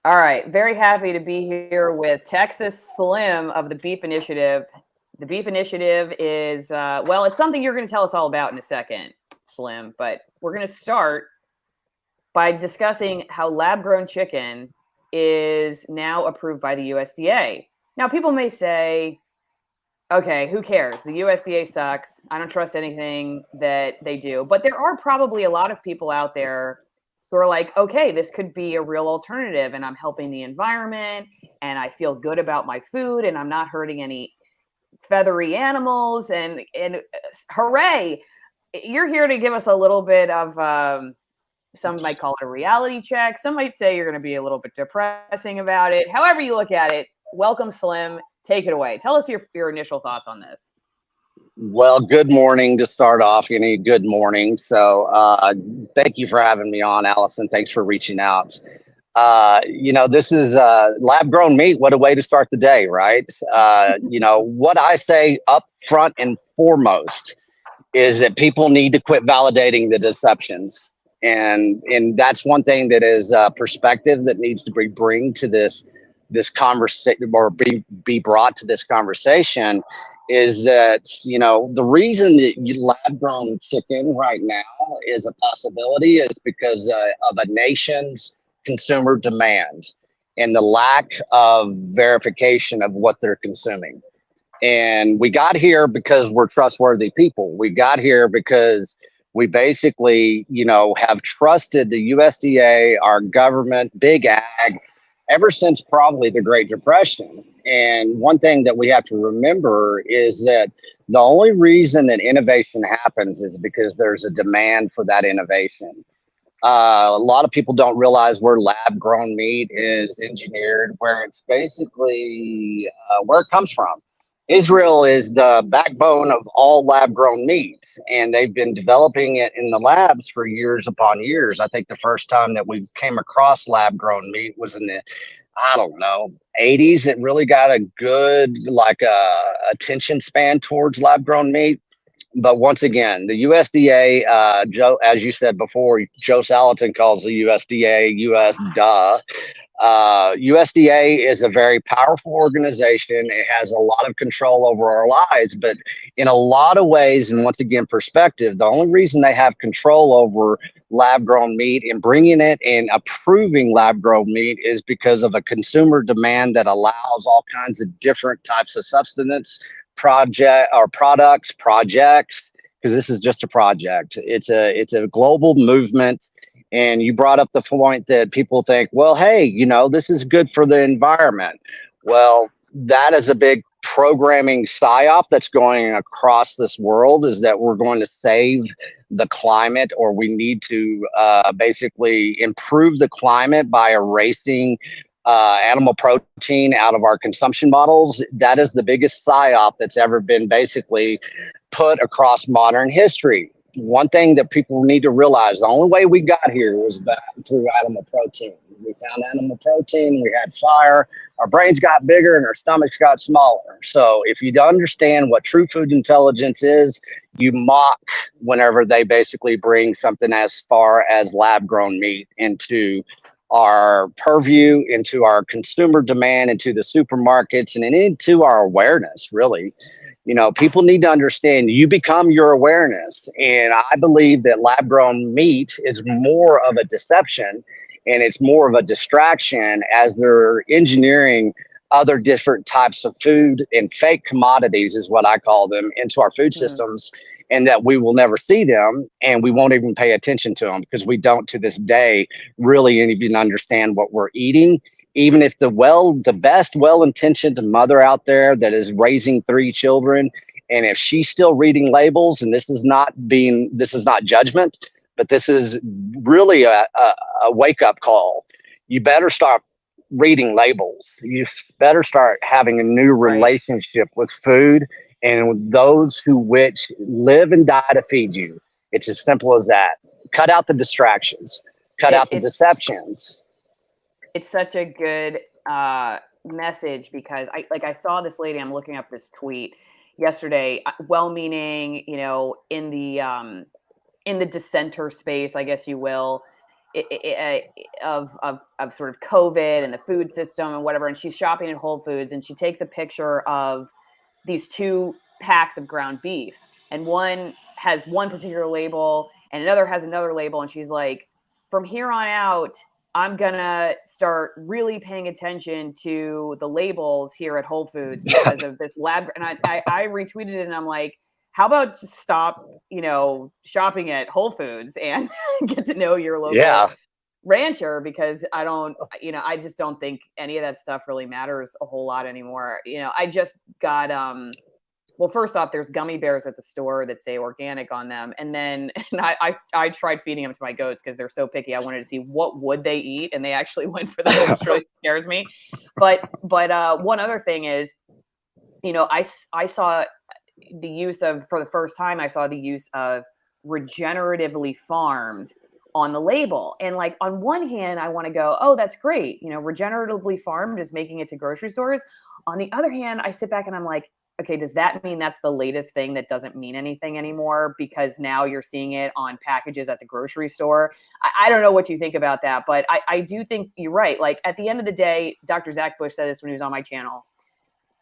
All right. Very happy to be here with Texas Slim of the Beef Initiative. The Beef Initiative is, well, it's something you're going to tell us all about in a second, Slim, but we're going to start by discussing how lab grown chicken is now approved by the USDA. Now, people may say, okay, who cares? The USDA sucks. I don't trust anything that they do. But there are probably a lot of people out there who are like, okay, this could be a real alternative and I'm helping the environment and I feel good about my food and I'm not hurting any feathery animals and hooray. You're here to give us a little bit of some might call it a reality check. Some might say you're going to be a little bit depressing about it. However you look at it, welcome, Slim. Take it away. Tell us your initial thoughts on this. Well, good morning to start off. Good morning. Thank you for having me on, Allison. Thanks for reaching out. This is lab grown meat. What a way to start the day, right? What I say up front and foremost is that people need to quit validating the deceptions. And that's one thing that is perspective that needs to be bring to this conversation or be brought to this conversation is that the reason that lab grown chicken right now is a possibility is because of a nation's consumer demand and the lack of verification of what they're consuming. And we got here because we're trustworthy people. We got here because we basically, have trusted the USDA, our government, big ag, ever since probably the Great Depression. And one thing that we have to remember is that the only reason that innovation happens is because there's a demand for that innovation. A lot of people don't realize where lab grown meat is engineered, where it's basically where it comes from. Israel is the backbone of all lab grown meat, and they've been developing it in the labs for years upon years. I think the first time that we came across lab grown meat was in the, I don't know, 80s. It really got a good attention span towards lab grown meat. But once again, the USDA, Joe, as you said before, Joe Salatin calls the USDA US duh. USDA is a very powerful organization. It has a lot of control over our lives, but in a lot of ways, and once again, perspective, the only reason they have control over lab grown meat and bringing it and approving lab grown meat is because of a consumer demand that allows all kinds of different types of substance projects, because this is just a project. It's a global movement. And you brought up the point that people think, well, hey, this is good for the environment. Well, that is a big programming psyop that's going across this world, is that we're going to save the climate, or we need to basically improve the climate by erasing animal protein out of our consumption models. That is the biggest psyop that's ever been basically put across modern history. One thing that people need to realize, the only way we got here was back through animal protein. We found animal protein, we had fire, our brains got bigger and our stomachs got smaller. So if you understand what true food intelligence is, you mock whenever they basically bring something as far as lab grown meat into our purview, into our consumer demand, into the supermarkets, and into our awareness, really. People need to understand you become your awareness. And I believe that lab grown meat is more of a deception and it's more of a distraction as they're engineering other different types of food and fake commodities, is what I call them, into our food systems, and that we will never see them and we won't even pay attention to them because we don't to this day really even understand what we're eating. Even if the best well-intentioned mother out there that is raising 3 children, and if she's still reading labels, and this is not judgment, but this is really a wake-up call. You better start reading labels. You better start having a new relationship with food and with those who which live and die to feed you. It's as simple as that. Cut out the distractions. Cut out the deceptions. It's such a good message, because I saw this lady, I'm looking up this tweet yesterday, well-meaning, in the dissenter space, I guess you will. of sort of COVID and the food system and whatever. And she's shopping at Whole Foods, and she takes a picture of these 2 packs of ground beef, and one has one particular label and another has another label. And she's like, from here on out, I'm gonna start really paying attention to the labels here at Whole Foods because of this lab. And I retweeted it, and I'm like, how about just stop, shopping at Whole Foods and get to know your local rancher, because I just don't think any of that stuff really matters a whole lot anymore. I just got, well, first off, there's gummy bears at the store that say organic on them. And then I tried feeding them to my goats because they're so picky. I wanted to see what would they eat, and they actually went for those, which really scares me. But one other thing is, I saw the use of, for the first time, I saw the use of regeneratively farmed on the label. And like, on one hand, I want to go, oh, that's great. Regeneratively farmed is making it to grocery stores. On the other hand, I sit back and I'm like, okay, does that mean that's the latest thing that doesn't mean anything anymore? Because now you're seeing it on packages at the grocery store. I don't know what you think about that, but I do think you're right. Like, at the end of the day, Dr. Zach Bush said this when he was on my channel.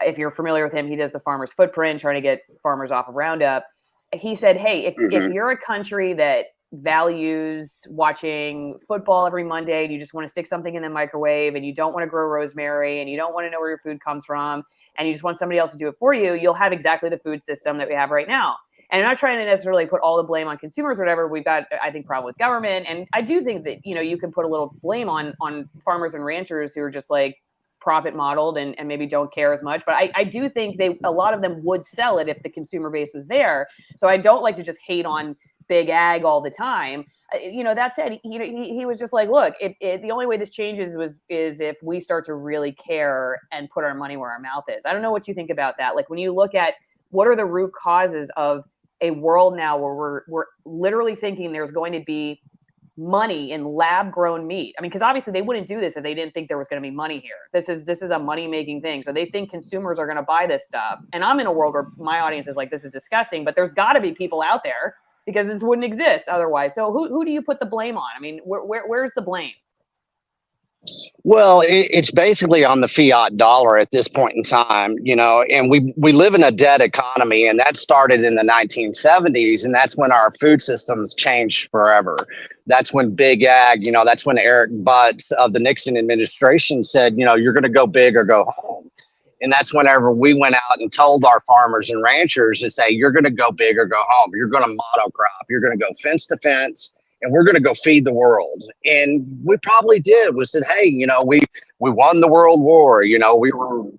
If you're familiar with him, he does the Farmer's Footprint, trying to get farmers off of Roundup. He said, hey, if you're a country that values watching football every Monday, and you just want to stick something in the microwave, and you don't want to grow rosemary, and you don't want to know where your food comes from, and you just want somebody else to do it for you, you'll have exactly the food system that we have right now. And I'm not trying to necessarily put all the blame on consumers or whatever. We've got, I think, problem with government. And I do think that, you can put a little blame on farmers and ranchers who are just like profit modeled and maybe don't care as much. But I do think a lot of them would sell it if the consumer base was there. So I don't like to just hate on big ag all the time. That said, he was just like, look, the only way this changes is if we start to really care and put our money where our mouth is. I don't know what you think about that. Like, when you look at what are the root causes of a world now where we're literally thinking there's going to be money in lab grown meat. I mean, because obviously they wouldn't do this if they didn't think there was going to be money here. This is a money making thing. So they think consumers are going to buy this stuff. And I'm in a world where my audience is like, this is disgusting, but there's got to be people out there, because this wouldn't exist otherwise. So who do you put the blame on? I mean, where's the blame? Well, it's basically on the fiat dollar at this point in time, and we live in a debt economy, and that started in the 1970s, and that's when our food systems changed forever. That's when big ag, that's when Eric Butts of the Nixon administration said, you're going to go big or go home. And that's whenever we went out and told our farmers and ranchers to say, you're going to go big or go home. You're going to monocrop. You're going to go fence to fence. And we're going to go feed the world. And we probably did. We said, hey, we won the World War.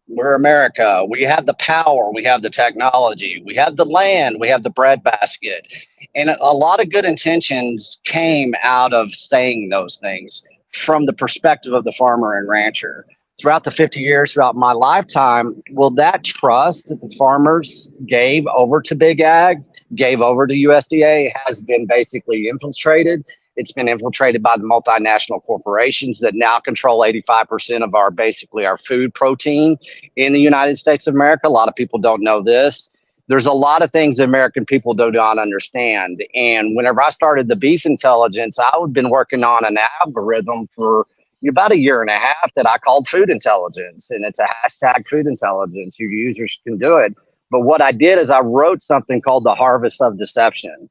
We're America. We have the power. We have the technology. We have the land. We have the breadbasket. And a lot of good intentions came out of saying those things from the perspective of the farmer and rancher. Throughout the 50 years, throughout my lifetime, that trust that the farmers gave over to big ag, gave over to USDA, has been basically infiltrated. It's been infiltrated by the multinational corporations that now control 85% of our food protein in the United States of America. A lot of people don't know this. There's a lot of things American people do not understand. And whenever I started the Beef Intelligence, I had been working on an algorithm for about a year and a half that I called Food Intelligence. And it's a hashtag Food Intelligence. Your users can do it. But what I did is I wrote something called the Harvest of Deception.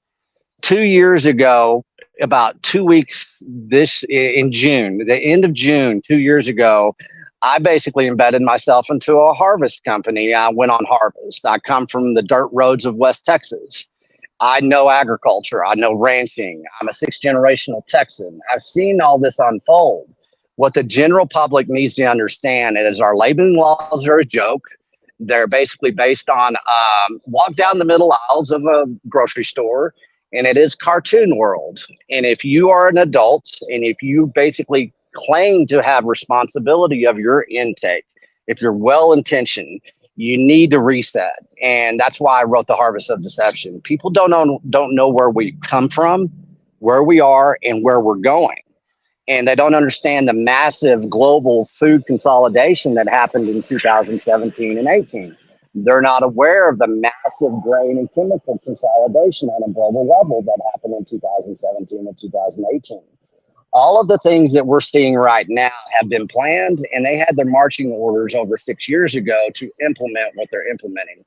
2 years ago, about 2 weeks in June, the end of June, 2 years ago, I basically embedded myself into a harvest company. I went on harvest. I come from the dirt roads of West Texas. I know agriculture. I know ranching. I'm a 6th generational Texan. I've seen all this unfold. What the general public needs to understand is our labeling laws are a joke. They're basically based on walk down the middle aisles of a grocery store, and it is cartoon world. And if you are an adult, and if you basically claim to have responsibility of your intake, if you're well-intentioned, you need to reset. And that's why I wrote the Harvest of Deception. People don't know where we come from, where we are, and where we're going. And they don't understand the massive global food consolidation that happened in 2017 and 18. They're not aware of the massive grain and chemical consolidation on a global level that happened in 2017 and 2018. All of the things that we're seeing right now have been planned, and they had their marching orders over 6 years ago to implement what they're implementing.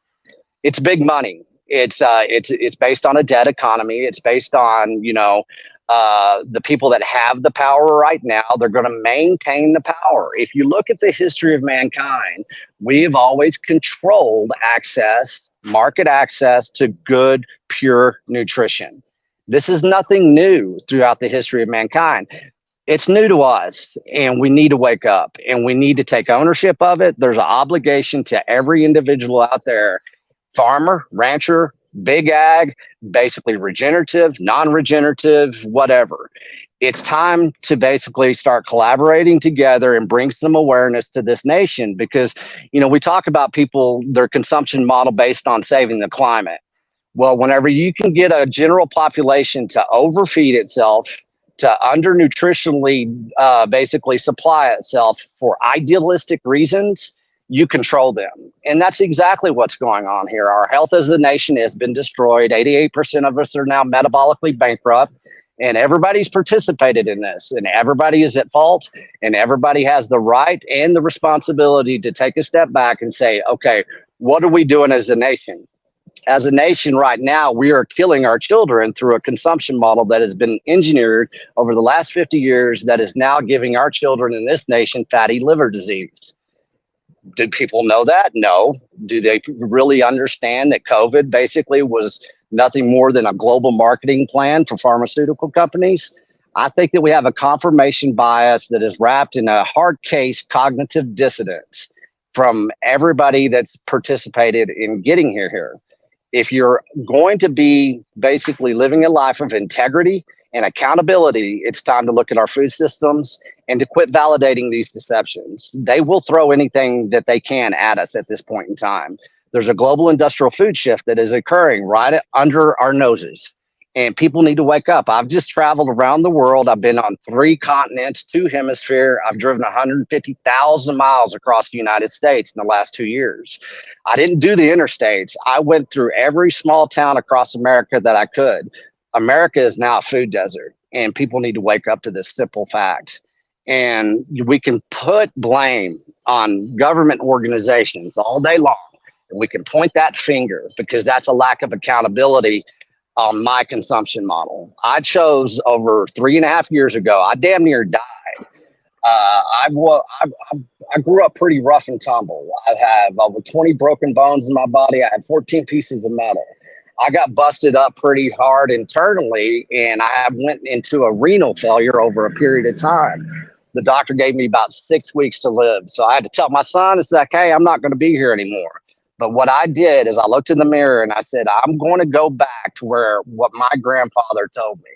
It's big money. It's based on a debt economy. It's based on, the people that have the power right now. They're going to maintain the power. If you look at the history of mankind, we've always controlled access, market access to good, pure nutrition. This is nothing new throughout the history of mankind. It's new to us, and we need to wake up, and we need to take ownership of it. There's an obligation to every individual out there, farmer, rancher, big ag, basically regenerative, non-regenerative, whatever. It's time to basically start collaborating together and bring some awareness to this nation, because, we talk about people, their consumption model based on saving the climate. Well, whenever you can get a general population to overfeed itself, to undernutritionally basically supply itself for idealistic reasons, you control them. And that's exactly what's going on here. Our health as a nation has been destroyed. 88% of us are now metabolically bankrupt, and everybody's participated in this, and everybody is at fault, and everybody has the right and the responsibility to take a step back and say, okay, what are we doing as a nation? As a nation right now, we are killing our children through a consumption model that has been engineered over the last 50 years that is now giving our children in this nation fatty liver disease. Do people know that? No. Do they really understand that COVID basically was nothing more than a global marketing plan for pharmaceutical companies? I think that we have a confirmation bias that is wrapped in a hard case cognitive dissonance from everybody that's participated in getting here. If you're going to be basically living a life of integrity and accountability, it's time to look at our food systems and to quit validating these deceptions. They will throw anything that they can at us at this point in time. There's a global industrial food shift that is occurring right under our noses, and people need to wake up. I've just traveled around the world. I've been on 3 continents, 2 hemispheres. I've driven 150,000 miles across the United States in the last 2 years. I didn't do the interstates. I went through every small town across America that I could. America is now a food desert, and people need to wake up to this simple fact. And we can put blame on government organizations all day long, and we can point that finger because that's a lack of accountability on my consumption model. I chose over 3.5 years ago. I damn near died. I grew up pretty rough and tumble. I have over 20 broken bones in my body. I had 14 pieces of metal. I got busted up pretty hard internally, and I went into a renal failure over a period of time. The doctor gave me about 6 weeks to live. So I had to tell my son, it's like, hey, I'm not going to be here anymore. But what I did is I looked in the mirror and I said, I'm going to go back to what my grandfather told me,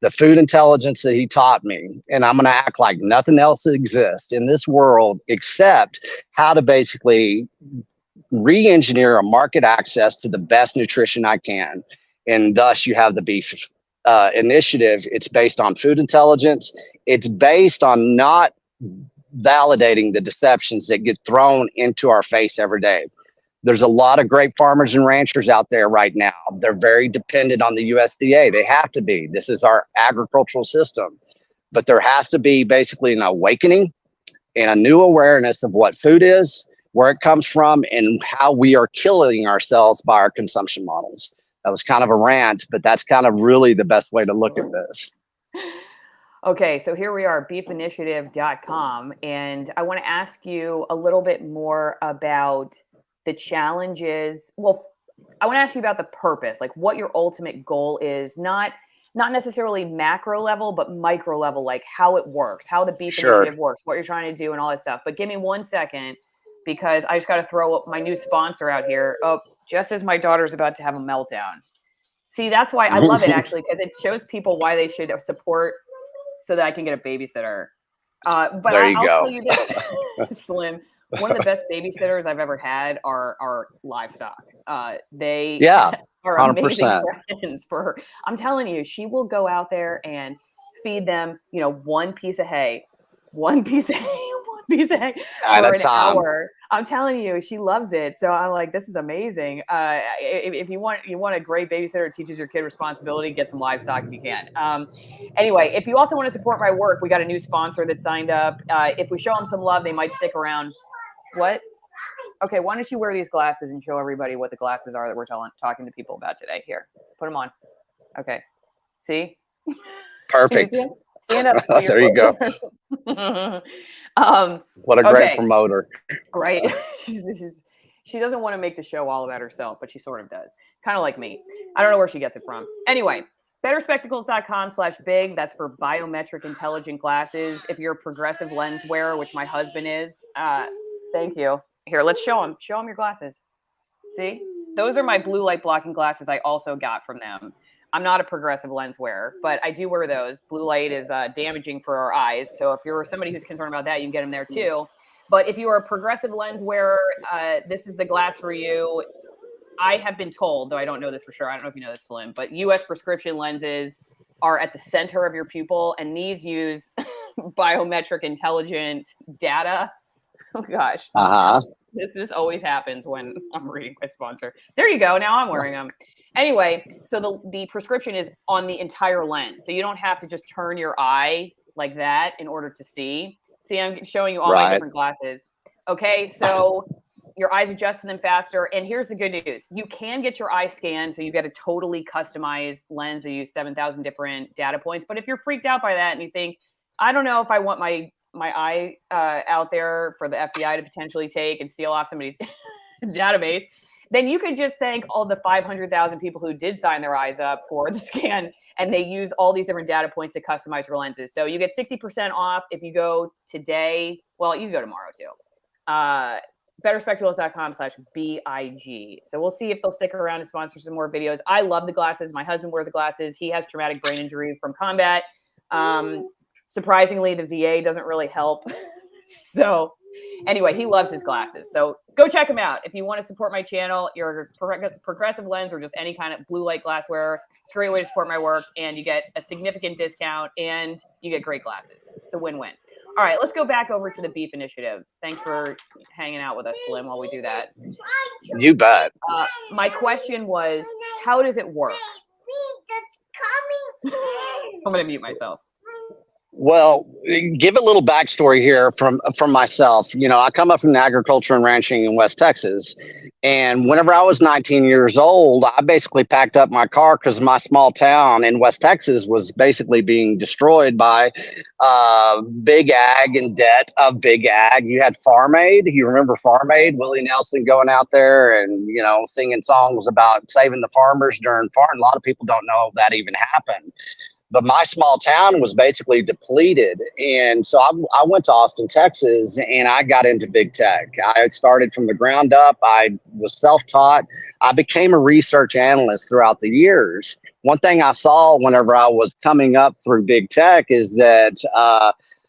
the food intelligence that he taught me. And I'm going to act like nothing else exists in this world except how to basically re-engineer a market access to the best nutrition I can. And thus you have the beef initiative. It's based on food intelligence. It's based on not validating the deceptions that get thrown into our face every day. There's a lot of great farmers and ranchers out there right now. They're very dependent on the USDA. They have to be. This is our agricultural system. But there has to be basically an awakening and a new awareness of what food is, where it comes from, and how we are killing ourselves by our consumption models. That was kind of a rant, but that's kind of really the best way to look at this. Okay, so here we are, beefinitiative.com, and I want to ask you a little bit more about the challenges. Well, I want to ask you about the purpose, like what your ultimate goal is, not necessarily macro level, but micro level, like how it works, how the beef initiative works, what you're trying to do and all that stuff. But give me 1 second, because I just got to throw up my new sponsor out here. Oh, just as my daughter's about to have a meltdown. See, that's why I love it, actually, because it shows people why they should support so that I can get a babysitter. But I'll tell you this, Slim, one of the best babysitters I've ever had are livestock. They are 100%. Amazing friends for her. I'm telling you, she will go out there and feed them, one piece of hay, one piece of hay, one piece of At for a an time. hour. I'm telling you, she loves it. So I'm like, this is amazing. If you want a great babysitter that teaches your kid responsibility, get some livestock if you can. Anyway, if you also want to support my work, we got a new sponsor that signed up. If we show them some love, they might stick around. What? Okay, why don't you wear these glasses and show everybody what the glasses are that we're talking to people about today? Here, put them on. Okay. See? Can you Perfect. see them? Stand up so you're There you go. closer. What a great Okay, promoter. right. She doesn't want to make the show all about herself, but she sort of does. Kind of like me. I don't know where she gets it from. Anyway, betterspectacles.com/big. That's for biometric intelligent glasses. If you're a progressive lens wearer, which my husband is, thank you. Here, let's show him. Show him your glasses. See? Those are my blue light blocking glasses I also got from them. I'm not a progressive lens wearer, but I do wear those. Blue light is damaging for our eyes. So if you're somebody who's concerned about that, you can get them there too. But if you are a progressive lens wearer, this is the glass for you. I have been told, though I don't know this for sure. I don't know if you know this, Slim, but US prescription lenses are at the center of your pupil, and these use biometric intelligent data. Oh, gosh. Uh-huh. This always happens when I'm reading my sponsor. There you go. Now I'm wearing them. Anyway, so the prescription is on the entire lens. So you don't have to just turn your eye like that in order to see. See, I'm showing you all my different glasses. Okay, so your eyes adjust to them faster. And here's the good news. You can get your eye scanned, so you get a totally customized lens. They use 7,000 different data points. But if you're freaked out by that and you think, I don't know if I want my eye out there for the FBI to potentially take and steal off somebody's database, then you could just thank all the 500,000 people who did sign their eyes up for the scan, and they use all these different data points to customize your lenses. So you get 60% off if you go today. Well, you can go tomorrow too. betterspectacles.com/BIG. So we'll see if they'll stick around to sponsor some more videos. I love the glasses. My husband wears the glasses. He has traumatic brain injury from combat. Surprisingly, the VA doesn't really help. So anyway, he loves his glasses. So go check him out. If you want to support my channel, you're a progressive lens or just any kind of blue light glass wearer, it's a great way to support my work, and you get a significant discount and you get great glasses. It's a win-win. All right, let's go back over to the beef initiative. Thanks for hanging out with us, Slim, while we do that. You bet. My question was, how does it work? I'm going to mute myself. Well, give a little backstory here from myself. You know, I come up from agriculture and ranching in West Texas, and whenever I was 19 years old, I basically packed up my car because my small town in West Texas was basically being destroyed by big ag and debt of big ag. You had Farm Aid. You remember Farm Aid? Willie Nelson going out there and, you know, singing songs about saving the farmers during farm. A lot of people don't know that even happened. But my small town was basically depleted. And so I went to Austin, Texas, and I got into big tech. I started from the ground up. I was self-taught. I became a research analyst throughout the years. One thing I saw whenever I was coming up through big tech is that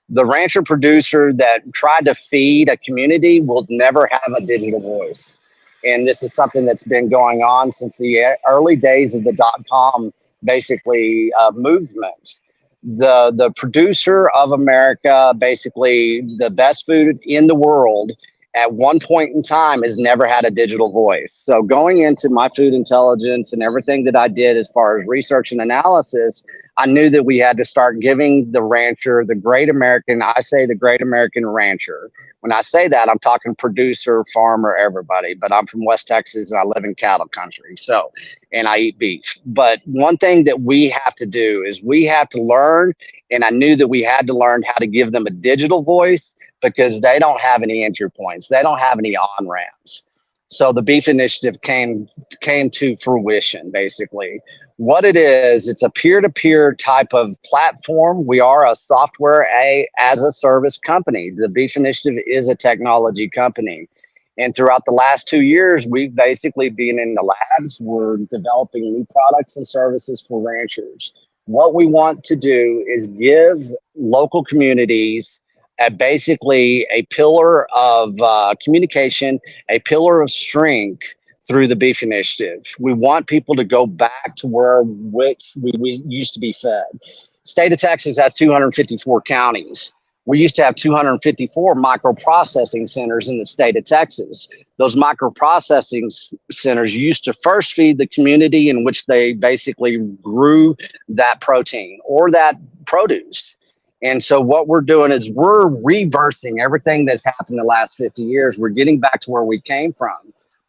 the rancher producer that tried to feed a community will never have a digital voice. And this is something that's been going on since the early days of the .com basically movement. The producer of America, basically the best food in the world at one point in time, has never had a digital voice. So going into my food intelligence and everything that I did as far as research and analysis, I knew that we had to start giving the rancher, the great American, I say the great American rancher. When I say that, I'm talking producer, farmer, everybody, but I'm from West Texas and I live in cattle country. So, and I eat beef. But one thing that we have to do is we have to learn, and I knew that we had to learn how to give them a digital voice because they don't have any entry points. They don't have any on-ramps. So the beef initiative came to fruition, basically. What it is, it's a peer-to-peer type of platform. We are a software as a service company. The Beef Initiative is a technology company. And throughout the last 2 years, we've basically been in the labs. We're developing new products and services for ranchers. What we want to do is give local communities basically a pillar of communication, a pillar of strength through the Beef Initiative. We want people to go back to which we used to be fed. State of Texas has 254 counties. We used to have 254 microprocessing centers in the state of Texas. Those microprocessing centers used to first feed the community in which they basically grew that protein or that produce. And so what we're doing is we're reversing everything that's happened the last 50 years. We're getting back to where we came from.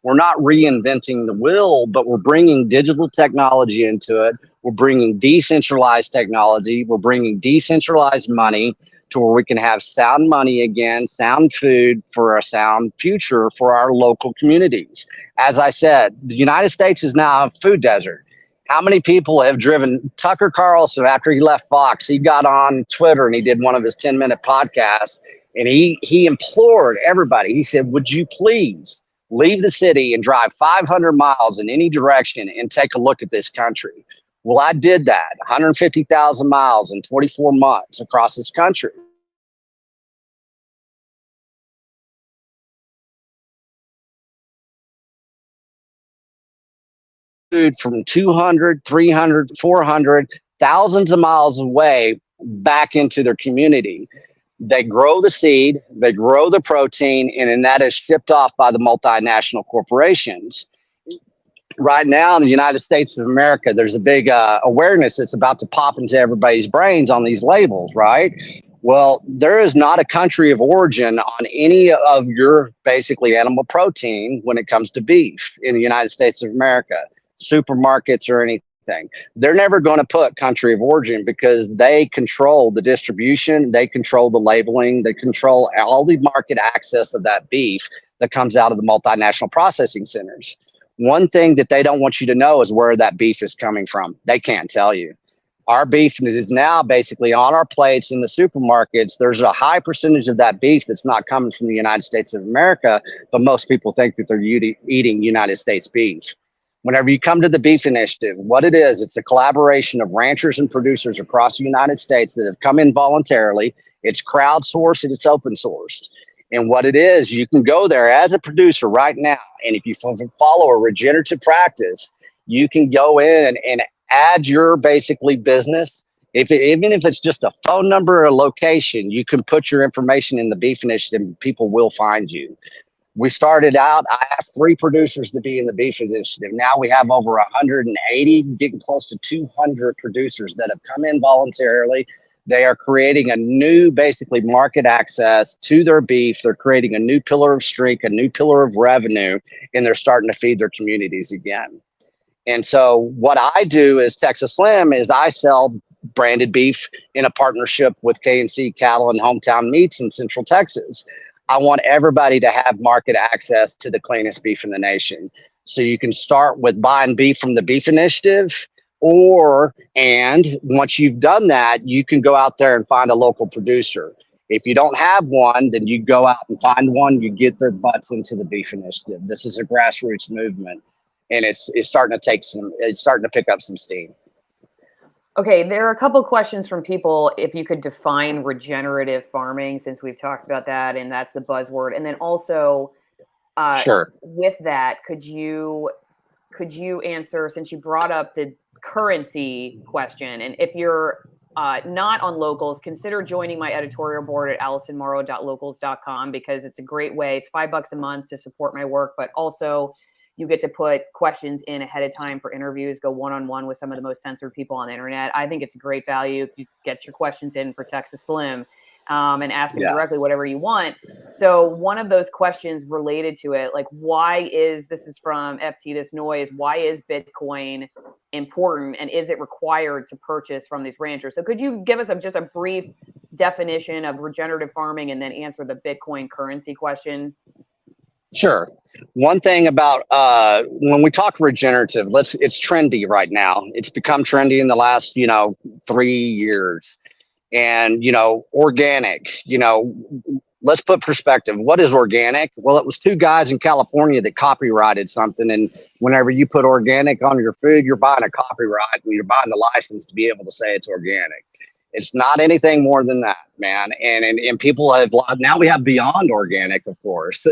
We're not reinventing the wheel, but we're bringing digital technology into it. We're bringing decentralized technology. We're bringing decentralized money to where we can have sound money again, sound food for a sound future for our local communities. As I said, the United States is now a food desert. How many people have driven Tucker Carlson after he left Fox? He got on Twitter and he did one of his 10-minute podcasts, and he implored everybody. He said, would you please leave the city and drive 500 miles in any direction and take a look at this country? Well, I did that, 150,000 miles in 24 months across this country. Food from 200, 300, 400, thousands of miles away back into their community. They grow the seed, they grow the protein, and then that is shipped off by the multinational corporations. Right now in the United States of America, there's a big awareness that's about to pop into everybody's brains on these labels, right? Well, there is not a country of origin on any of your basically animal protein when it comes to beef in the United States of America, supermarkets or anything. They're never going to put country of origin because they control the distribution, they control the labeling, they control all the market access of that beef that comes out of the multinational processing centers. One thing that they don't want you to know is where that beef is coming from. They can't tell you. Our beef is now basically on our plates in the supermarkets. There's a high percentage of that beef that's not coming from the United States of America, but most people think that they're eating United States beef. Whenever you come to the Beef Initiative, what it is, it's a collaboration of ranchers and producers across the United States that have come in voluntarily. It's crowdsourced and it's open sourced. And what it is, you can go there as a producer right now. And if you follow a regenerative practice, you can go in and add your basically business. Even if it's just a phone number or a location, you can put your information in the Beef Initiative and people will find you. We started out, I asked 3 producers to be in the Beef Initiative. Now we have over 180, getting close to 200 producers that have come in voluntarily. They are creating a new, basically, market access to their beef. They're creating a new pillar of strength, a new pillar of revenue, and they're starting to feed their communities again. And so what I do as Texas Slim is I sell branded beef in a partnership with K&C Cattle and Hometown Meats in Central Texas. I want everybody to have market access to the cleanest beef in the nation. So you can start with buying beef from the Beef Initiative, and once you've done that, you can go out there and find a local producer. If you don't have one, then you go out and find one, you get their butts into the Beef Initiative. This is a grassroots movement, and it's starting to pick up some steam. Okay, there are a couple of questions from people. If you could define regenerative farming, since we've talked about that, and that's the buzzword. And then also, sure. With that, could you answer, since you brought up the currency question, and if you're not on Locals, consider joining my editorial board at AllisonMorrow.locals.com, because it's a great way. It's $5 a month to support my work, but also you get to put questions in ahead of time for interviews, go one-on-one with some of the most censored people on the internet. I think it's a great value. You get your questions in for Texas Slim and ask them directly whatever you want. So one of those questions related to it, like, why is, this is from FT This Noise, why is Bitcoin important, and is it required to purchase from these ranchers? So could you give us just a brief definition of regenerative farming and then answer the Bitcoin currency question? Sure. One thing about when we talk regenerative, it's trendy right now. It's become trendy in the last 3 years. And organic, let's put perspective. What is organic? Well, it was 2 guys in California that copyrighted something, and whenever you put organic on your food, you're buying a copyright and you're buying the license to be able to say it's organic. It's not anything more than that, man. And people have, now we have beyond organic, of course.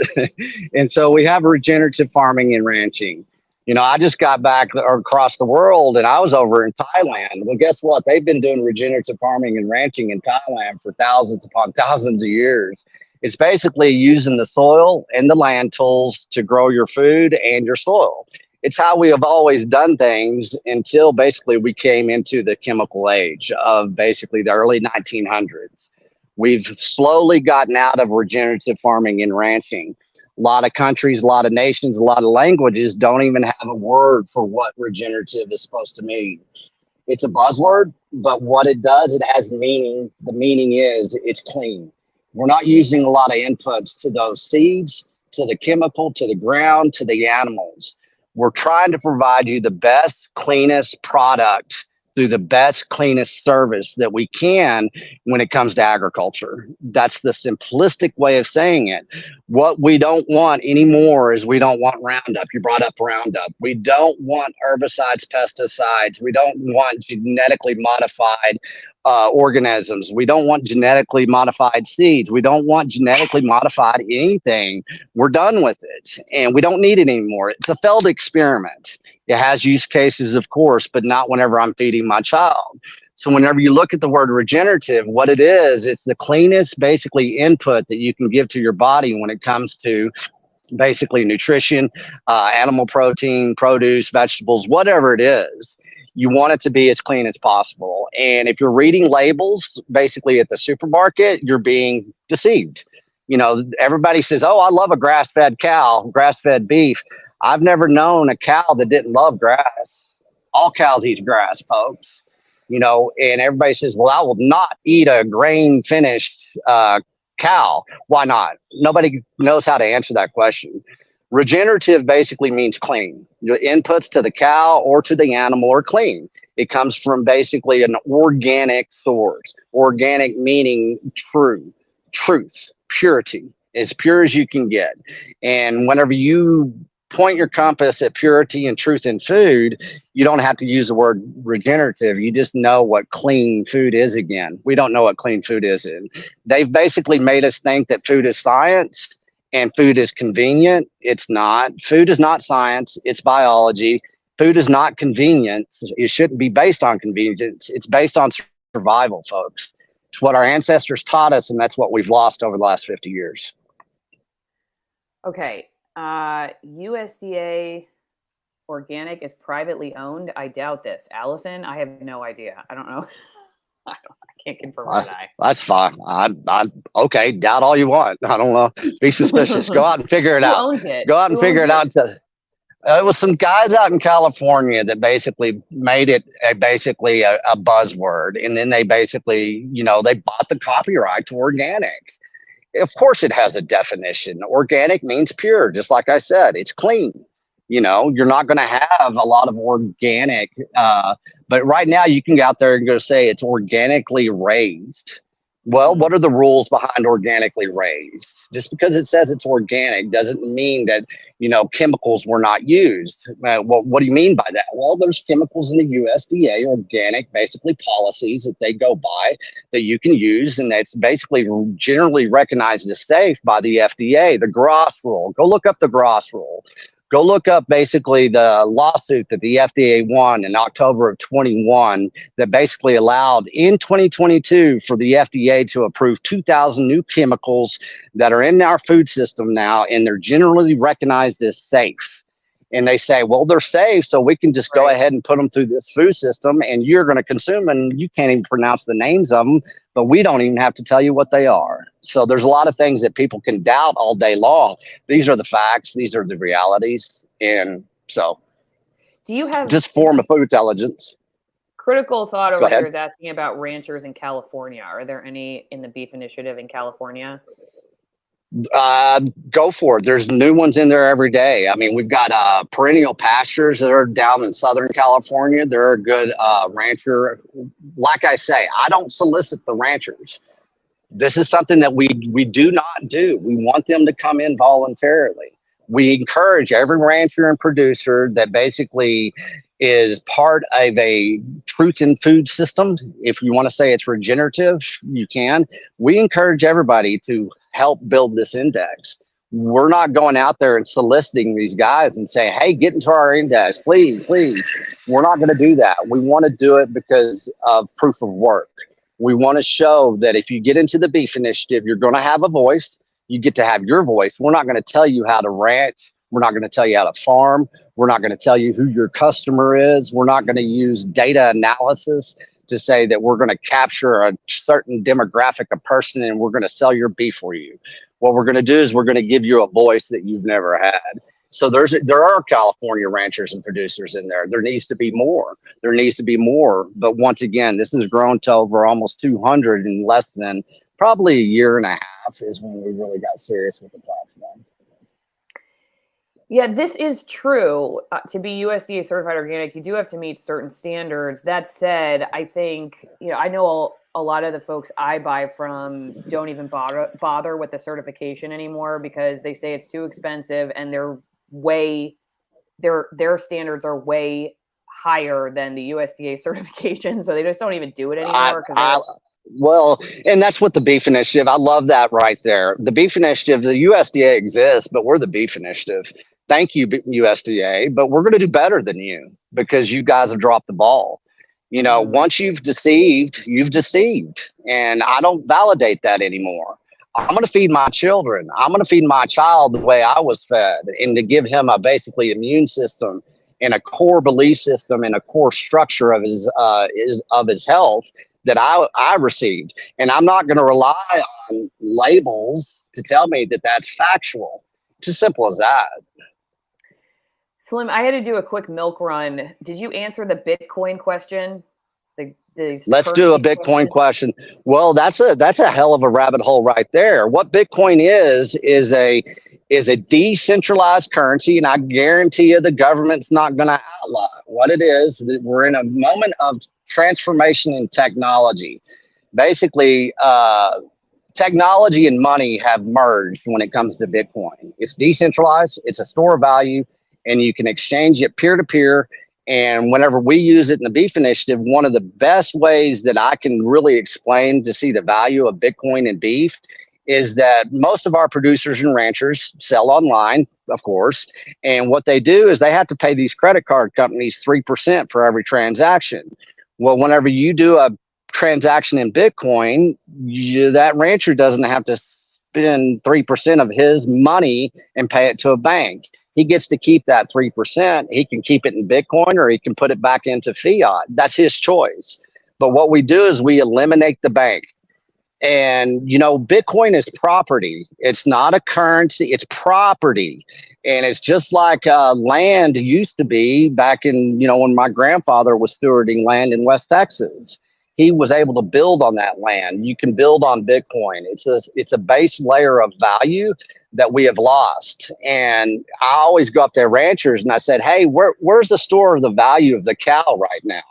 And so we have regenerative farming and ranching. I just got back across the world and I was over in Thailand. Well, guess what? They've been doing regenerative farming and ranching in Thailand for thousands upon thousands of years. It's basically using the soil and the land tools to grow your food and your soil. It's how we have always done things until basically we came into the chemical age of basically the early 1900s. We've slowly gotten out of regenerative farming and ranching. A lot of countries, a lot of nations, a lot of languages don't even have a word for what regenerative is supposed to mean. It's a buzzword, but what it does, it has meaning. The meaning is it's clean. We're not using a lot of inputs to those seeds, to the chemical, to the ground, to the animals. We're trying to provide you the best, cleanest product through the best, cleanest service that we can when it comes to agriculture. That's the simplistic way of saying it. What we don't want anymore is we don't want Roundup. You brought up Roundup. We don't want herbicides, pesticides. We don't want genetically modified organisms. We don't want genetically modified seeds. We don't want genetically modified anything. We're done with it and we don't need it anymore. It's a failed experiment. It has use cases, of course, but not whenever I'm feeding my child. So whenever you look at the word regenerative, what it is, it's the cleanest basically input that you can give to your body when it comes to basically nutrition, animal protein, produce, vegetables, whatever it is. You want it to be as clean as possible. And if you're reading labels, basically at the supermarket, you're being deceived. Everybody says, oh, I love a grass-fed cow, grass-fed beef. I've never known a cow that didn't love grass. All cows eat grass, folks. And everybody says, well, I will not eat a grain-finished cow. Why not? Nobody knows how to answer that question. Regenerative basically means clean. Your inputs to the cow or to the animal are clean. It comes from basically an organic source. Organic meaning true, truth, purity, as pure as you can get. And whenever you point your compass at purity and truth in food, you don't have to use the word regenerative. You just know what clean food is again. We don't know what clean food is. They've basically made us think that food is science and food is convenient. It's not. Food is not science. It's biology. Food is not convenience. It shouldn't be based on convenience. It's based on survival, folks. It's what our ancestors taught us, and that's what we've lost over the last 50 years. Okay. USDA organic is privately owned. I doubt this. Allison, I have no idea. I don't know. I can't confirm or deny. That's fine. I'm okay. Doubt all you want. I don't know. Be suspicious. Go out and figure it out. Who owns it? Go out and figure it out. It was some guys out in California that basically made it a buzzword, and then they basically, they bought the copyright to organic. Of course, it has a definition. Organic means pure, just like I said. It's clean. You're not going to have a lot of organic, but right now you can go out there and go say it's organically raised. Well, what are the rules behind organically raised? Just because it says it's organic doesn't mean that, chemicals were not used. Well, what do you mean by that? Well, there's chemicals in the USDA organic, basically policies that they go by that you can use. And that's basically generally recognized as safe by the FDA, the GROS rule. Go look up the GROS rule. Go look up basically the lawsuit that the FDA won in October of 21 that basically allowed in 2022 for the FDA to approve 2,000 new chemicals that are in our food system now, and they're generally recognized as safe. And they say, well, they're safe, so we can just go ahead and put them through this food system, and you're going to consume them, and you can't even pronounce the names of them, but we don't even have to tell you what they are. So there's a lot of things that people can doubt all day long. These are the facts. These are the realities. And so do you have just form of food intelligence? Critical Thought over here is asking about ranchers in California. Are there any in the beef initiative in California? Go for it. There's new ones in there every day. I mean, we've got perennial pastures that are down in Southern California. They're a good rancher. Like I say, I don't solicit the ranchers. This is something that we do not do. We want them to come in voluntarily. We encourage every rancher and producer that basically is part of a truth in food system. If you want to say it's regenerative, you can. We encourage everybody to help build this index. We're not going out there and soliciting these guys and saying, hey, get into our index, please, please. We're not going to do that. We want to do it because of proof of work. We want to show that if you get into the beef initiative, you're going to have a voice. You get to have your voice. We're not going to tell you how to ranch. We're not going to tell you how to farm. We're not going to tell you who your customer is. We're not going to use data analysis to say that we're going to capture a certain demographic of person and we're going to sell your beef for you. What we're going to do is we're going to give you a voice that you've never had. So there are California ranchers and producers in there. There needs to be more. There needs to be more. But once again, this has grown to over almost 200 in less than probably a year and a half is when we really got serious with the platform. Yeah, this is true. To be USDA certified organic, you do have to meet certain standards. That said, I think, I know a lot of the folks I buy from don't even bother with the certification anymore because they say it's too expensive and their standards are way higher than the USDA certification. So they just don't even do it anymore. Well, and that's what the Beef Initiative, I love that right there. The Beef Initiative, the USDA exists, but we're the Beef Initiative. Thank you, USDA, but we're going to do better than you because you guys have dropped the ball. Once you've deceived, you've deceived. And I don't validate that anymore. I'm going to feed my children. I'm going to feed my child the way I was fed and to give him a basically immune system and a core belief system and a core structure of his health that I received. And I'm not going to rely on labels to tell me that that's factual. It's as simple as that. Slim, I had to do a quick milk run. Did you answer the Bitcoin question? Let's do a Bitcoin question. Well, that's a hell of a rabbit hole right there. What Bitcoin is a decentralized currency, and I guarantee you the government's not going to outlaw it. What it is, that we're in a moment of transformation in technology. Basically, technology and money have merged when it comes to Bitcoin. It's decentralized, it's a store of value, and you can exchange it peer-to-peer. And whenever we use it in the Beef Initiative, one of the best ways that I can really explain to see the value of Bitcoin and beef is that most of our producers and ranchers sell online, of course. And what they do is they have to pay these credit card companies 3% for every transaction. Well, whenever you do a transaction in Bitcoin, that rancher doesn't have to spend 3% of his money and pay it to a bank. He gets to keep that 3%. He can keep it in Bitcoin or he can put it back into fiat. That's his choice. But what we do is we eliminate the bank. And, Bitcoin is property. It's not a currency. It's property. And it's just like land used to be back in, when my grandfather was stewarding land in West Texas. He was able to build on that land. You can build on Bitcoin. It's a base layer of value that we have lost. And I always go up to ranchers and I said, hey, where's the store of the value of the cow right now?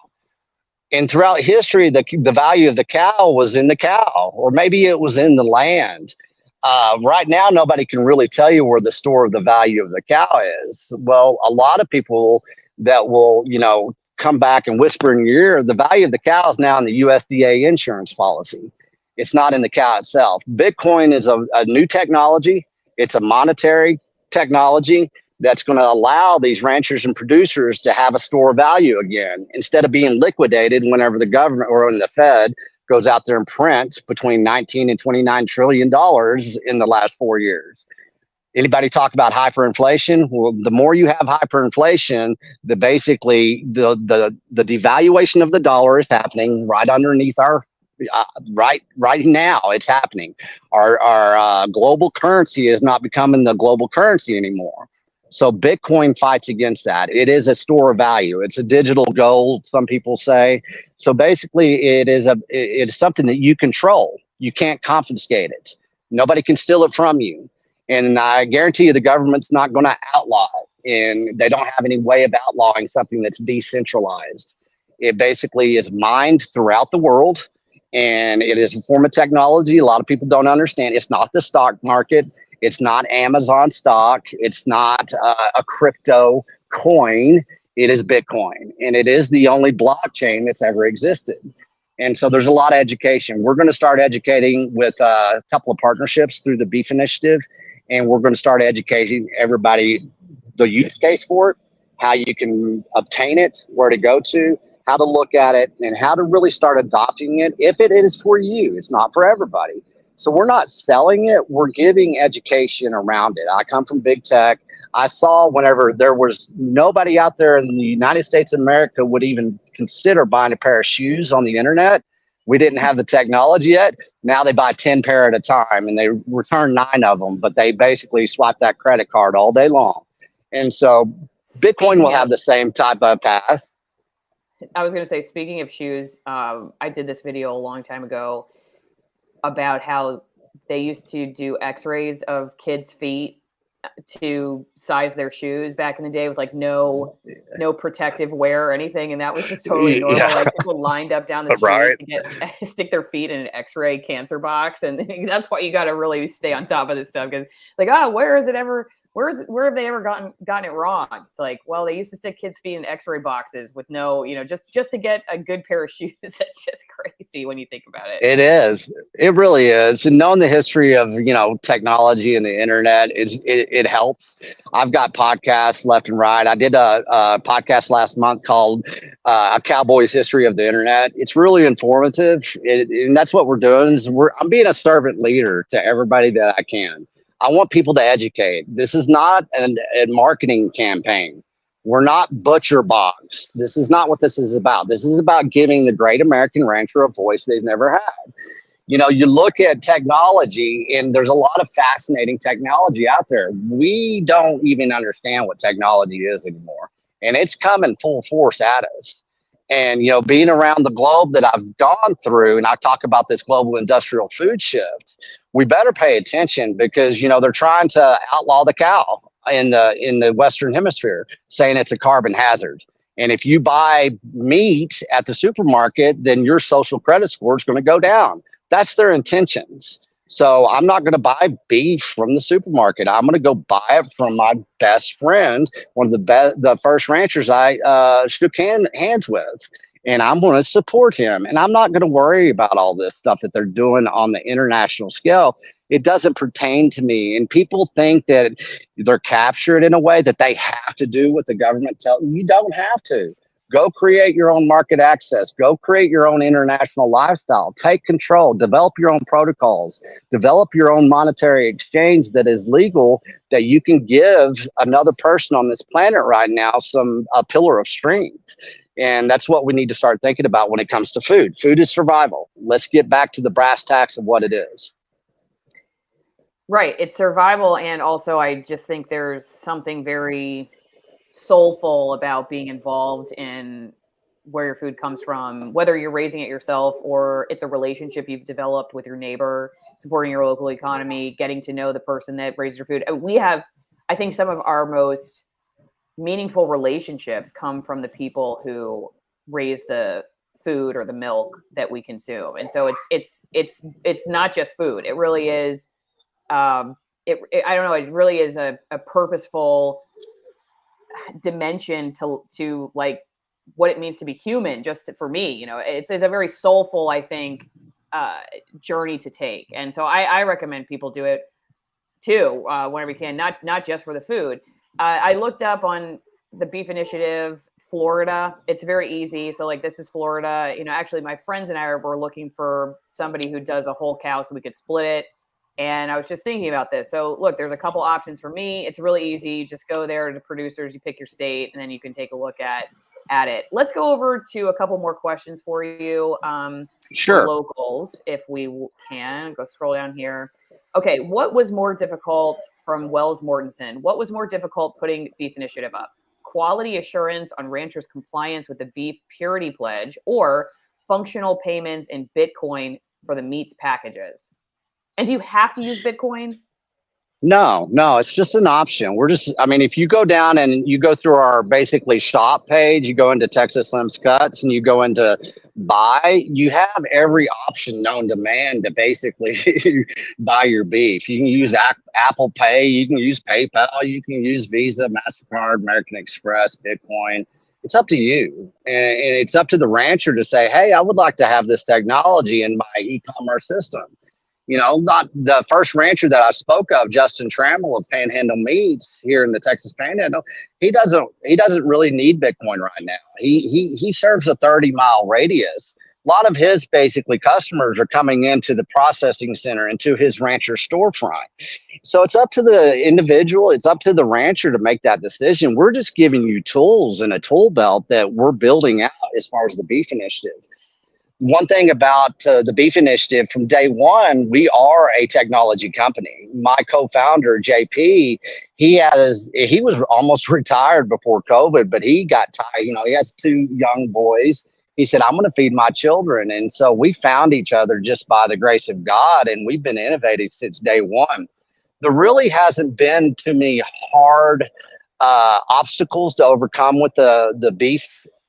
And throughout history, the value of the cow was in the cow, or maybe it was in the land. Right now, nobody can really tell you where the store of the value of the cow is. Well, a lot of people that will, come back and whisper in your ear, the value of the cow is now in the USDA insurance policy. It's not in the cow itself. Bitcoin is a new technology. It's a monetary technology that's going to allow these ranchers and producers to have a store of value again, instead of being liquidated whenever the government or the Fed goes out there and prints between 19 and 29 trillion dollars in the last 4 years. Anybody talk about hyperinflation? Well, the more you have hyperinflation, the devaluation of the dollar is happening right underneath our right now. It's happening. Our global currency is not becoming the global currency anymore. So Bitcoin fights against that. It is a store of value. It's a digital gold, some people say. So basically, it is something that you control. You can't confiscate it. Nobody can steal it from you. And I guarantee you the government's not going to outlaw it. And they don't have any way of outlawing something that's decentralized. It basically is mined throughout the world. And it is a form of technology a lot of people don't understand. It's not the stock market. It's not Amazon stock. It's not a crypto coin. It is Bitcoin. And it is the only blockchain that's ever existed. And so there's a lot of education. We're going to start educating with a couple of partnerships through the Beef Initiative, and we're going to start educating everybody the use case for it, how you can obtain it, where to go to, how to look at it, and how to really start adopting it if it is for you. It's not for everybody. So we're not selling it, we're giving education around it. I come from big tech. I saw whenever there was nobody out there in the United States of America would even consider buying a pair of shoes on the internet. We didn't have the technology yet. Now they buy 10 pair at a time and they return 9 of them, but they basically swipe that credit card all day long. And so Bitcoin will have the same type of path. I was going to say, speaking of shoes, I did this video a long time ago about how they used to do x-rays of kids' feet to size their shoes back in the day with like no protective wear or anything, and that was just totally normal. Yeah. Like people lined up down the street to stick their feet in an x-ray cancer box, and that's why you got to really stay on top of this stuff, because like, where have they ever gotten it wrong? It's like, well, they used to stick kids' feet in x-ray boxes with no, just to get a good pair of shoes. That's just crazy when you think about it. It is. It really is. And knowing the history of, technology and the internet it helps. I've got podcasts left and right. I did a podcast last month called A Cowboy's History of the Internet. It's really informative. And that's what we're doing is I'm being a servant leader to everybody that I can. I want people to educate. This is not a marketing campaign. We're not butcher box. This is not what this is about. This is about giving the great American rancher a voice they've never had. You look at technology, and there's a lot of fascinating technology out there. We don't even understand what technology is anymore, and it's coming full force at us. And, being around the globe that I've gone through, and I talk about this global industrial food shift, we better pay attention because, they're trying to outlaw the cow in the Western Hemisphere, saying it's a carbon hazard. And if you buy meat at the supermarket, then your social credit score is going to go down. That's their intentions. So I'm not going to buy beef from the supermarket. I'm going to go buy it from my best friend, one of the first ranchers I shook hands with. And I'm going to support him. And I'm not going to worry about all this stuff that they're doing on the international scale. It doesn't pertain to me. And people think that they're captured in a way that they have to do what the government tells them. You don't have to. Go create your own market access. Go create your own international lifestyle. Take control. Develop your own protocols. Develop your own monetary exchange that is legal, that you can give another person on this planet right now a pillar of strength. And that's what we need to start thinking about when it comes to food. Food is survival. Let's get back to the brass tacks of what it is. Right. It's survival. And also, I just think there's something very soulful about being involved in where your food comes from, whether you're raising it yourself or it's a relationship you've developed with your neighbor, supporting your local economy, getting to know the person that raised your food. We have, I think, some of our most meaningful relationships come from the people who raise the food or the milk that we consume. And so it's not just food. It really is. I don't know. It really is a purposeful dimension to like what it means to be human. Just for me, it's a very soulful, I think, journey to take. And so I recommend people do it too, whenever you can. Not just for the food. I looked up on the Beef Initiative, Florida. It's very easy. So like, this is Florida. Actually, my friends and I were looking for somebody who does a whole cow so we could split it. And I was just thinking about this. So look, there's a couple options for me. It's really easy. You just go there to producers, you pick your state, and then you can take a look at it. Let's go over to a couple more questions for you. Sure. For locals, if we can. Go scroll down here. Okay, what was more difficult from Wells Mortensen? What was more difficult putting Beef Initiative up? Quality assurance on ranchers' compliance with the beef purity pledge, or functional payments in Bitcoin for the meats packages? And do you have to use Bitcoin? No, it's just an option. If you go down and you go through our basically shop page, you go into Texas Slim's Cuts and you go into buy, you have every option known to man to basically buy your beef. You can use Apple Pay, you can use PayPal, you can use Visa, MasterCard, American Express, Bitcoin. It's up to you. And it's up to the rancher to say, hey, I would like to have this technology in my e-commerce system. You know, not the first rancher that I spoke of, Justin Trammell of Panhandle Meats here in the Texas Panhandle. He doesn't really need Bitcoin right now. He serves a 30-mile radius. A lot of his basically customers are coming into the processing center, into his rancher storefront. So it's up to the individual, it's up to the rancher to make that decision. We're just giving you tools and a tool belt that we're building out as far as the beef initiative. One thing about the beef initiative, from day one, we are a technology company. My co-founder, JP, he was almost retired before COVID, but he got tired. You know, he has two young boys. He said, I'm going to feed my children. And so we found each other just by the grace of God, and we've been innovating since day one. There really hasn't been too many hard obstacles to overcome with the beef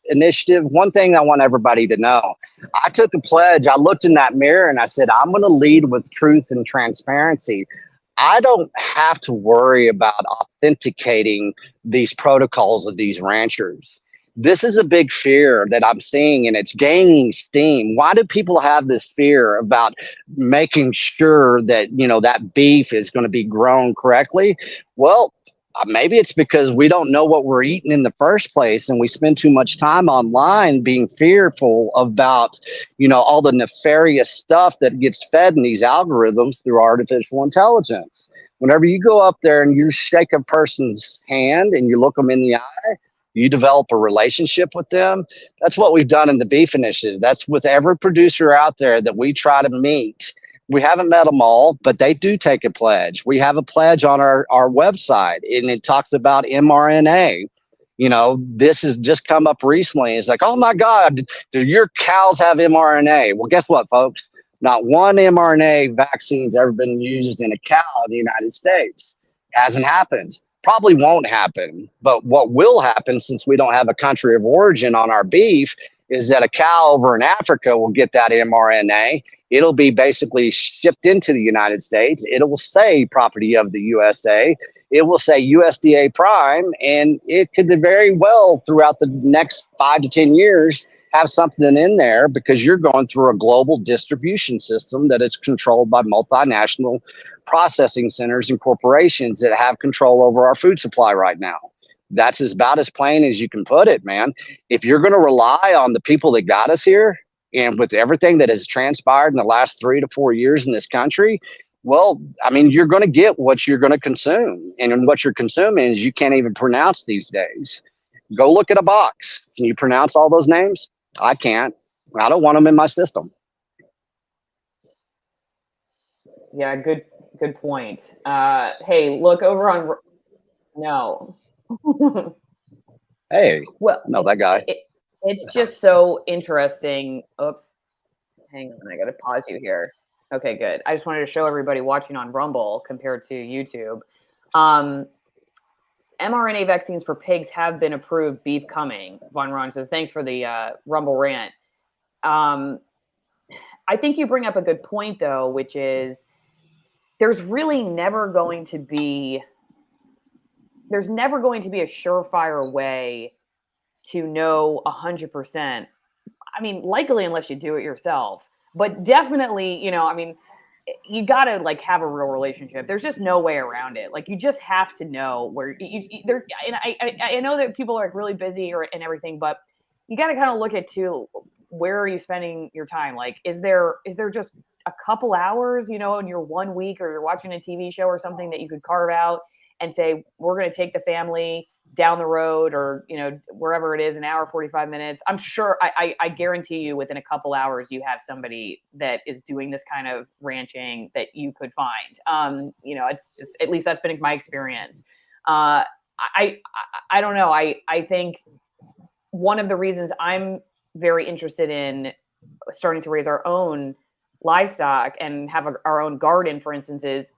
initiative. One thing I want everybody to know, I took a pledge. I looked in that mirror and I said, I'm going to lead with truth and transparency. I don't have to worry about authenticating these protocols of these ranchers. This is a big fear that I'm seeing, and it's gaining steam. Why do people have this fear about making sure that, you know, that beef is going to be grown correctly? Well, maybe it's because we don't know what we're eating in the first place, and we spend too much time online being fearful about, you know, all the nefarious stuff that gets fed in these algorithms through artificial intelligence. Whenever you go up there and you shake a person's hand and you look them in the eye, you develop a relationship with them. That's what we've done in the beef initiative. That's with every producer out there that we try to meet. We haven't met them all, but they do take a pledge. We have a pledge on our website, and it talks about mRNA. You know, this has just come up recently. It's like, oh my God, do your cows have mRNA? Well, guess what, folks? Not one mRNA vaccine's ever been used in a cow in the United States. Hasn't happened. Probably won't happen. But what will happen, since we don't have a country of origin on our beef, is that a cow over in Africa will get that mRNA. It'll be basically shipped into the United States. It will say property of the USA. It will say USDA prime, and it could very well throughout the next 5 to 10 years have something in there, because you're going through a global distribution system that is controlled by multinational processing centers and corporations that have control over our food supply right now. That's about as plain as you can put it, man. If you're going to rely on the people that got us here, and with everything that has transpired in the last 3 to 4 years in this country, well, I mean, you're going to get what you're going to consume. And what you're consuming is you can't even pronounce these days. Go look at a box. Can you pronounce all those names? I can't. I don't want them in my system. Yeah, good point. Hey, look over on no. Hey, Well, no, that guy. It's just so interesting. Oops. Hang on, I got to pause you here. Okay, good. I just wanted to show everybody watching on Rumble compared to YouTube. mRNA vaccines for pigs have been approved. Beef coming. Von Ron says, thanks for the Rumble rant. I think you bring up a good point, though, which is there's never going to be a surefire way to know 100%. I mean, likely unless you do it yourself, but definitely, you know, I mean, you got to like have a real relationship. There's just no way around it. Like, you just have to know where there. And I know that people are like really busy and everything, but you got to kind of look at too, where are you spending your time? Like, is there just a couple hours, you know, in your 1 week, or you're watching a TV show or something that you could carve out and say, we're going to take the family down the road, or, you know, wherever it is, an hour, 45 minutes. I'm sure, I guarantee you within a couple hours, you have somebody that is doing this kind of ranching that you could find. You know, it's just, at least that's been my experience. I don't know. I think one of the reasons I'm very interested in starting to raise our own livestock and have our own garden, for instance, is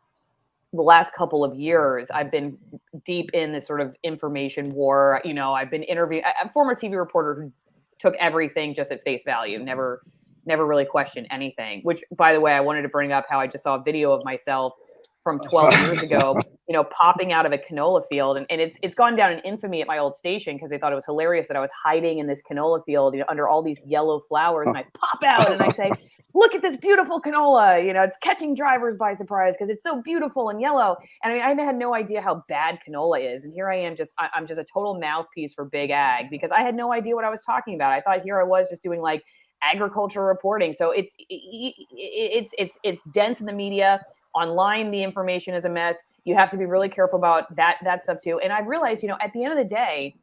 the last couple of years, I've been deep in this sort of information war. You know, I've been interviewing a former TV reporter who took everything just at face value, never really questioned anything, which, by the way, I wanted to bring up how I just saw a video of myself from 12 years ago, popping out of a canola field. And it's gone down in infamy at my old station because they thought it was hilarious that I was hiding in this canola field, under all these yellow flowers. And I pop out and I say, look at this beautiful canola. It's catching drivers by surprise because it's so beautiful and yellow. And I had no idea how bad canola is. And here I am, I'm just a total mouthpiece for big ag because I had no idea what I was talking about. I thought here I was just doing like agriculture reporting. So it's dense in the media. Online, the information is a mess. You have to be really careful about that stuff too. And I realized, at the end of the day,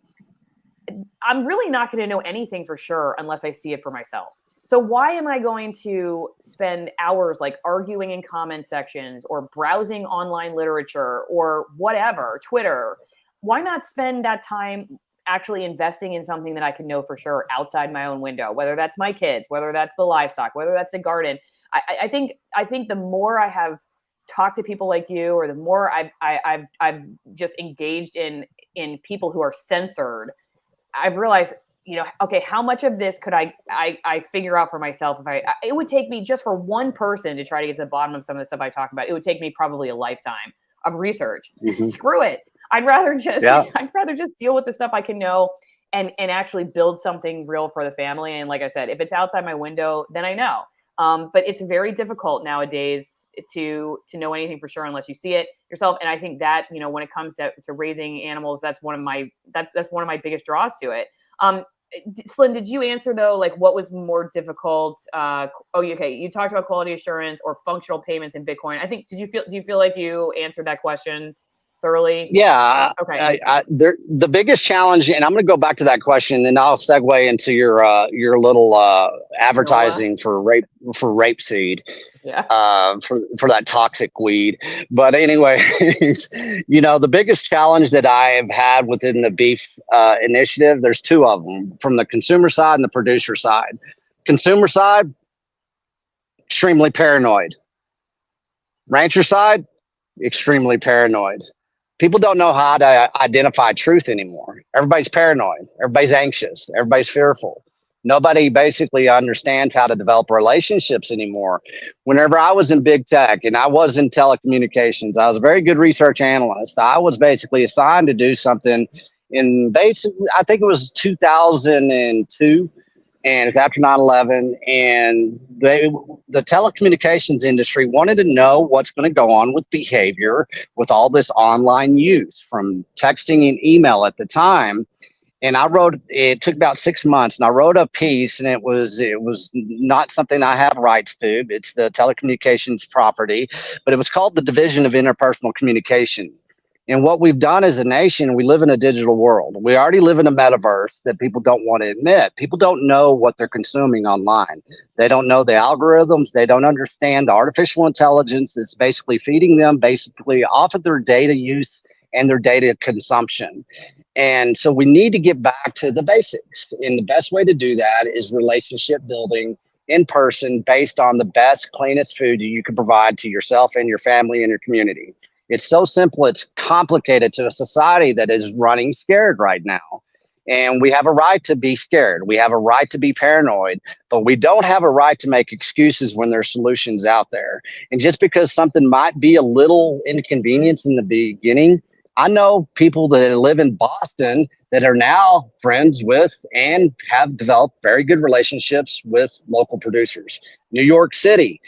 I'm really not going to know anything for sure unless I see it for myself. So why am I going to spend hours like arguing in comment sections or browsing online literature or whatever, Twitter? Why not spend that time actually investing in something that I can know for sure outside my own window, whether that's my kids, whether that's the livestock, whether that's the garden? I think the more I have talked to people like you, or the more I've just engaged in people who are censored, I've realized, okay, how much of this could I figure out for myself? It would take me, just for one person to try to get to the bottom of some of the stuff I talk about, it would take me probably a lifetime of research. Screw it. I'd rather just deal with the stuff I can know and actually build something real for the family. And like I said, if it's outside my window, then I know. But it's very difficult nowadays to know anything for sure unless you see it yourself. And I think that, when it comes to raising animals, that's one of my biggest draws to it. Slim, did you answer though, like what was more difficult? Okay. You talked about quality assurance or functional payments in Bitcoin. I think, do you feel like you answered that question thoroughly? Yeah. Okay. The biggest challenge, and I'm going to go back to that question, and I'll segue into your little advertising for rapeseed, for that toxic weed. But anyways, the biggest challenge that I have had within the beef initiative, there's two of them, from the consumer side and the producer side. Consumer side, extremely paranoid. Rancher side, extremely paranoid. People don't know how to identify truth anymore. Everybody's paranoid. Everybody's anxious. Everybody's fearful. Nobody basically understands how to develop relationships anymore. Whenever I was in big tech and I was in telecommunications, I was a very good research analyst. I was basically assigned to do something I think it was 2002. And it's after 9/11, and the telecommunications industry wanted to know what's going to go on with behavior with all this online use, from texting and email at the time. And it took about 6 months, and I wrote a piece, and it was not something I have rights to. It's the telecommunications property, but it was called the Division of Interpersonal Communication. And what we've done as a nation, we live in a digital world. We already live in a metaverse that people don't want to admit. People don't know what they're consuming online. They don't know the algorithms. They don't understand the artificial intelligence that's basically feeding them basically off of their data use and their data consumption. And so we need to get back to the basics. And the best way to do that is relationship building in person, based on the best, cleanest food that you can provide to yourself and your family and your community. It's so simple. It's complicated to a society that is running scared right now. And we have a right to be scared. We have a right to be paranoid, but we don't have a right to make excuses when there's solutions out there. And just because something might be a little inconvenience in the beginning, I know people that live in Boston that are now friends with and have developed very good relationships with local producers. New York City,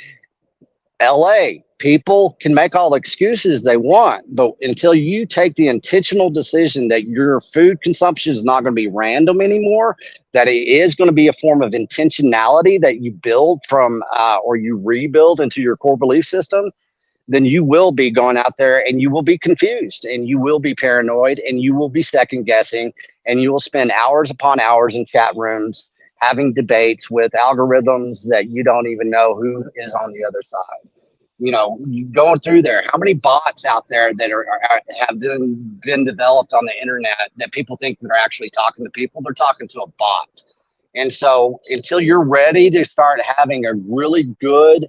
LA, people can make all the excuses they want, but until you take the intentional decision that your food consumption is not going to be random anymore, that it is going to be a form of intentionality that you build from or you rebuild into your core belief system, then you will be going out there and you will be confused and you will be paranoid and you will be second guessing, and you will spend hours upon hours in chat rooms having debates with algorithms that you don't even know who is on the other side. You going through there, how many bots out there that have been developed on the internet that people think they're actually talking to people? They're talking to a bot. And so until you're ready to start having a really good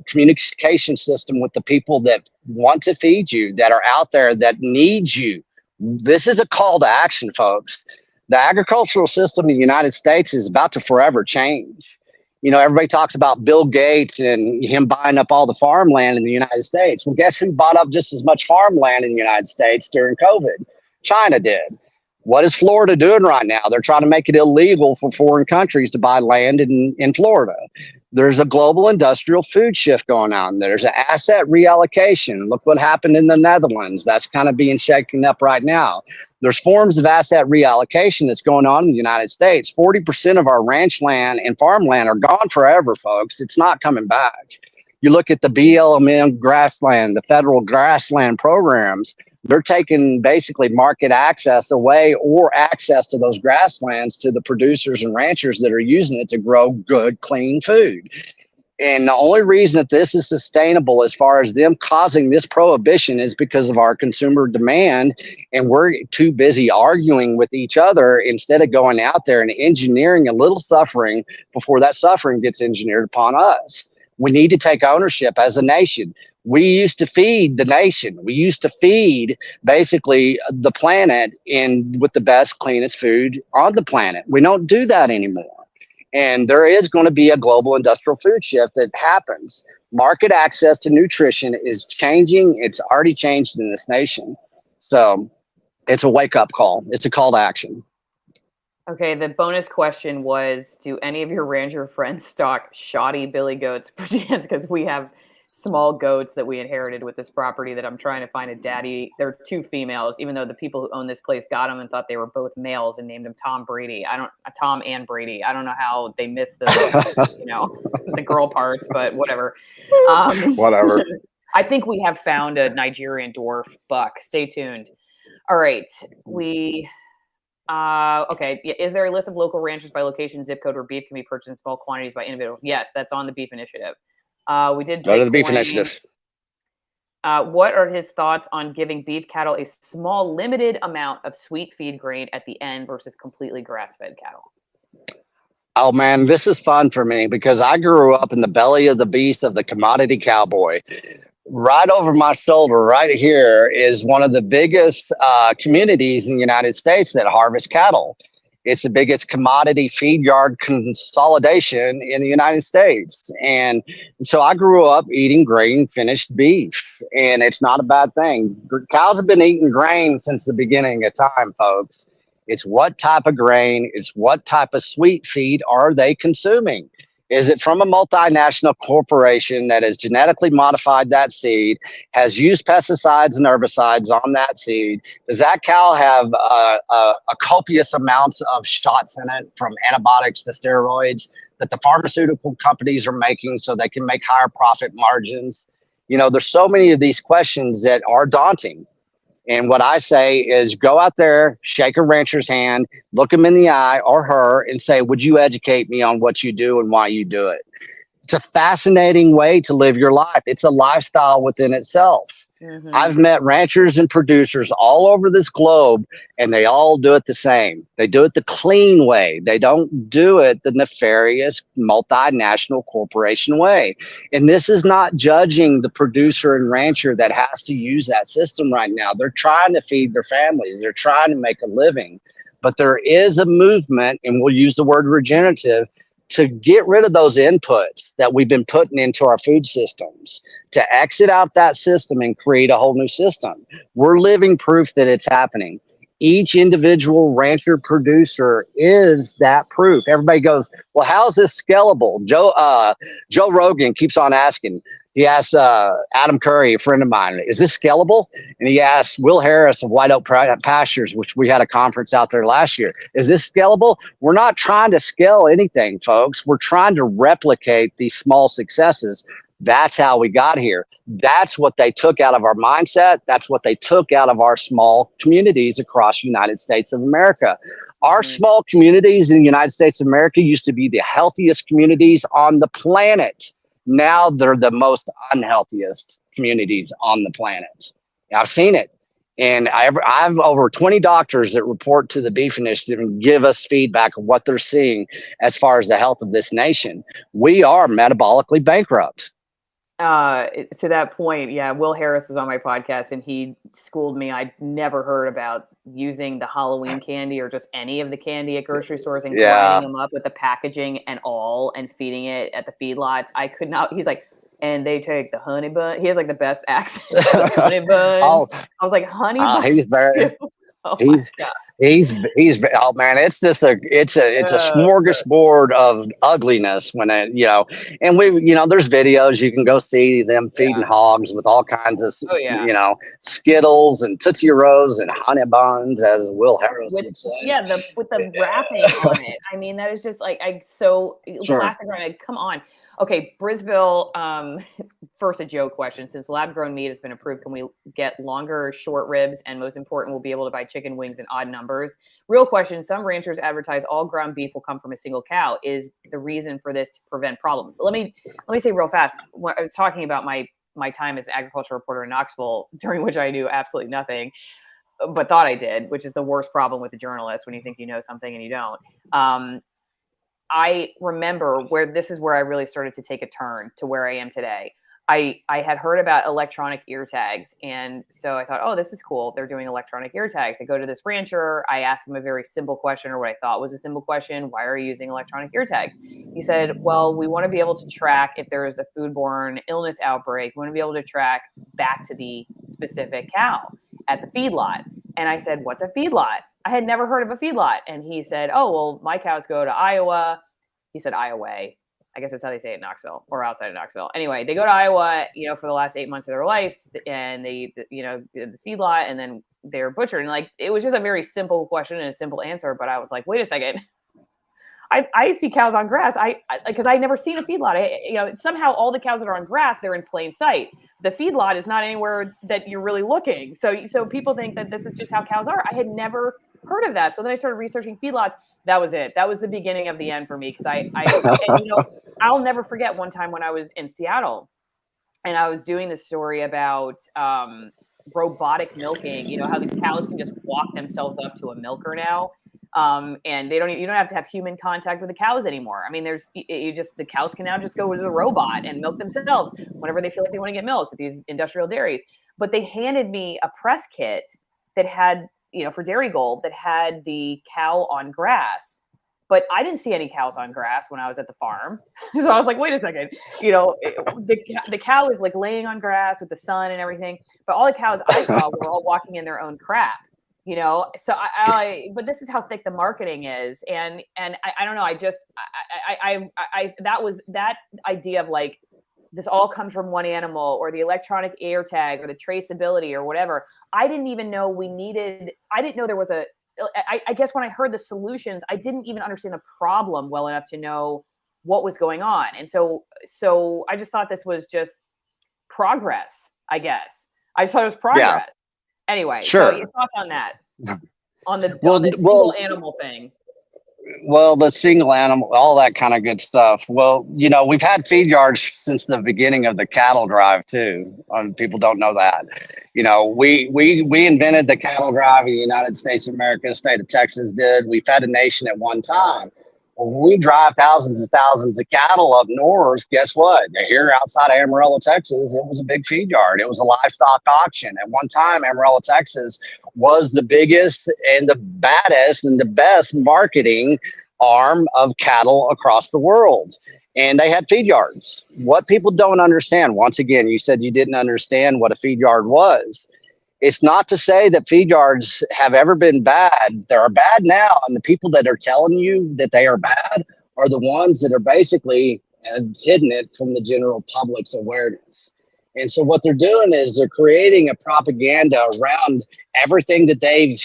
communication system with the people that want to feed you, that are out there, that need you, this is a call to action, folks. The agricultural system in the United States is about to forever change. You know, everybody talks about Bill Gates and him buying up all the farmland in the United States. Well, guess who bought up just as much farmland in the United States during COVID? China did. What is Florida doing right now? They're trying to make it illegal for foreign countries to buy land in Florida. There's a global industrial food shift going on. There's an asset reallocation. Look what happened in the Netherlands. That's kind of being shaken up right now. There's forms of asset reallocation that's going on in the United States. 40% of our ranch land and farmland are gone forever, folks. It's not coming back. You look at the BLM grassland, the federal grassland programs, they're taking basically market access away, or access to those grasslands to the producers and ranchers that are using it to grow good, clean food. And the only reason that this is sustainable as far as them causing this prohibition is because of our consumer demand. And we're too busy arguing with each other instead of going out there and engineering a little suffering before that suffering gets engineered upon us. We need to take ownership as a nation. We used to feed the nation. We used to feed basically the planet with the best, cleanest food on the planet. We don't do that anymore. And there is going to be a global industrial food shift that happens. Market access to nutrition is changing. It's already changed in this nation. So it's a wake-up call. It's a call to action. Okay, the bonus question was, do any of your rancher friends stock shoddy billy goats? Because we have small goats that we inherited with this property that I'm trying to find a daddy. They're two females, even though the people who own this place got them and thought they were both males and named them Tom and Brady. I don't know how they missed the, the girl parts, but whatever. Whatever. I think we have found a Nigerian dwarf buck. Stay tuned. All right. Okay. Is there a list of local ranchers by location, zip code, where beef can be purchased in small quantities by individuals? Yes, that's on the Beef Initiative. We did go to the Beef Initiative. What are his thoughts on giving beef cattle a small, limited amount of sweet feed grain at the end versus completely grass-fed cattle? Oh man, this is fun for me because I grew up in the belly of the beast of the commodity cowboy. Right over my shoulder, right here, is one of the biggest communities in the United States that harvest cattle. It's the biggest commodity feed yard consolidation in the United States. And so I grew up eating grain finished beef, and it's not a bad thing. Cows have been eating grain since the beginning of time, folks. It's what type of grain, it's what type of sweet feed are they consuming? Is it from a multinational corporation that has genetically modified that seed, has used pesticides and herbicides on that seed? Does that cow have a copious amounts of shots in it, from antibiotics to steroids, that the pharmaceutical companies are making so they can make higher profit margins? You know, there's so many of these questions that are daunting. And what I say is go out there, shake a rancher's hand, look him in the eye or her and say, would you educate me on what you do and why you do it? It's a fascinating way to live your life. It's a lifestyle within itself. Mm-hmm. I've met ranchers and producers all over this globe, and they all do it the same. They do it the clean way. They don't do it the nefarious multinational corporation way. And this is not judging the producer and rancher that has to use that system right now. They're trying to feed their families. They're trying to make a living. But there is a movement, and we'll use the word regenerative, to get rid of those inputs that we've been putting into our food systems, to exit out that system and create a whole new system. We're living proof that it's happening. Each individual rancher producer is that proof. Everybody goes, well, how is this scalable? Joe Rogan keeps on asking. He asked Adam Curry, a friend of mine, is this scalable? And he asked Will Harris of White Oak Pastures, which we had a conference out there last year, is this scalable? We're not trying to scale anything, folks. We're trying to replicate these small successes. That's how we got here. That's what they took out of our mindset. That's what they took out of our small communities across the United States of America. Our small communities in the United States of America used to be the healthiest communities on the planet. Now they're the most unhealthiest communities on the planet. I've seen it. And I have over 20 doctors that report to the Beef Initiative and give us feedback of what they're seeing as far as the health of this nation. We are metabolically bankrupt. To that point, yeah, Will Harris was on my podcast and he schooled me. I'd never heard about using the Halloween candy or just any of the candy at grocery stores and grinding them up with the packaging and all and feeding it at the feedlots. I could not. He's like, and they take the honey bun. He has like the best accent. Like, honey buns. I was like, honey bun. He's very. Oh he's oh man, it's just a smorgasbord of ugliness when it, and there's videos you can go see them feeding hogs with all kinds of Skittles and Tootsie Rolls and honey buns, as Will Harris would say. Yeah, with the wrapping on it. I mean, that is just like plastic around it. Come on. Okay, Brisville, first a joke question. Since lab-grown meat has been approved, can we get longer short ribs? And most important, we'll be able to buy chicken wings in odd numbers. Real question, some ranchers advertise all ground beef will come from a single cow. Is the reason for this to prevent problems? So let me say real fast, when I was talking about my time as an agriculture reporter in Knoxville, during which I knew absolutely nothing, but thought I did, which is the worst problem with the journalist when you think you know something and you don't. I remember this is where I really started to take a turn to where I am today. I had heard about electronic ear tags. And so I thought, oh, this is cool. They're doing electronic ear tags. I go to this rancher. I ask him a very simple question, or what I thought was a simple question. Why are you using electronic ear tags? He said, well, we want to be able to track if there is a foodborne illness outbreak. We want to be able to track back to the specific cow at the feedlot. And I said, what's a feedlot? I had never heard of a feedlot. And he said, oh, well, my cows go to Iowa. He said Iowa. I guess that's how they say it in Knoxville or outside of Knoxville. Anyway, they go to Iowa, for the last 8 months of their life, and the feedlot, and then they're butchered. And like, it was just a very simple question and a simple answer. But I was like, wait a second. I see cows on grass. Because I never seen a feedlot. Somehow all the cows that are on grass, they're in plain sight. The feedlot is not anywhere that you're really looking. So people think that this is just how cows are. I had never heard of that. So then I started researching feedlots. That was it. That was the beginning of the end for me. Because I'll never forget one time when I was in Seattle and I was doing this story about robotic milking, how these cows can just walk themselves up to a milker now. And you don't have to have human contact with the cows anymore. I mean, the cows can now just go to the robot and milk themselves whenever they feel like they want to get milk at these industrial dairies. But they handed me a press kit that had, for Dairy Gold, that had the cow on grass, but I didn't see any cows on grass when I was at the farm. So I was like, wait a second, the cow is like laying on grass with the sun and everything, but all the cows I saw were all walking in their own crap. So but this is how thick the marketing is. And I don't know. That was that idea of like, this all comes from one animal, or the electronic ear tag, or the traceability, or whatever. I didn't even know I didn't know there was I guess when I heard the solutions, I didn't even understand the problem well enough to know what was going on. And so I just thought this was just progress, I guess. I just thought it was progress. Yeah. Anyway, sure. So your thoughts on that? On the single animal thing. Well, the single animal, all that kind of good stuff. Well, we've had feed yards since the beginning of the cattle drive too. People don't know that. We invented the cattle drive in the United States of America. The state of Texas did. We fed a nation at one time. Well, when we drive thousands and thousands of cattle up north, guess what? Here outside of Amarillo, Texas, it was a big feed yard. It was a livestock auction. At one time, Amarillo, Texas was the biggest and the baddest and the best marketing arm of cattle across the world. And they had feed yards. What people don't understand, once again, you said you didn't understand what a feed yard was. It's not to say that feed yards have ever been bad. They are bad now. And the people that are telling you that they are bad are the ones that are basically hidden it from the general public's awareness. And so what they're doing is they're creating a propaganda around everything that they've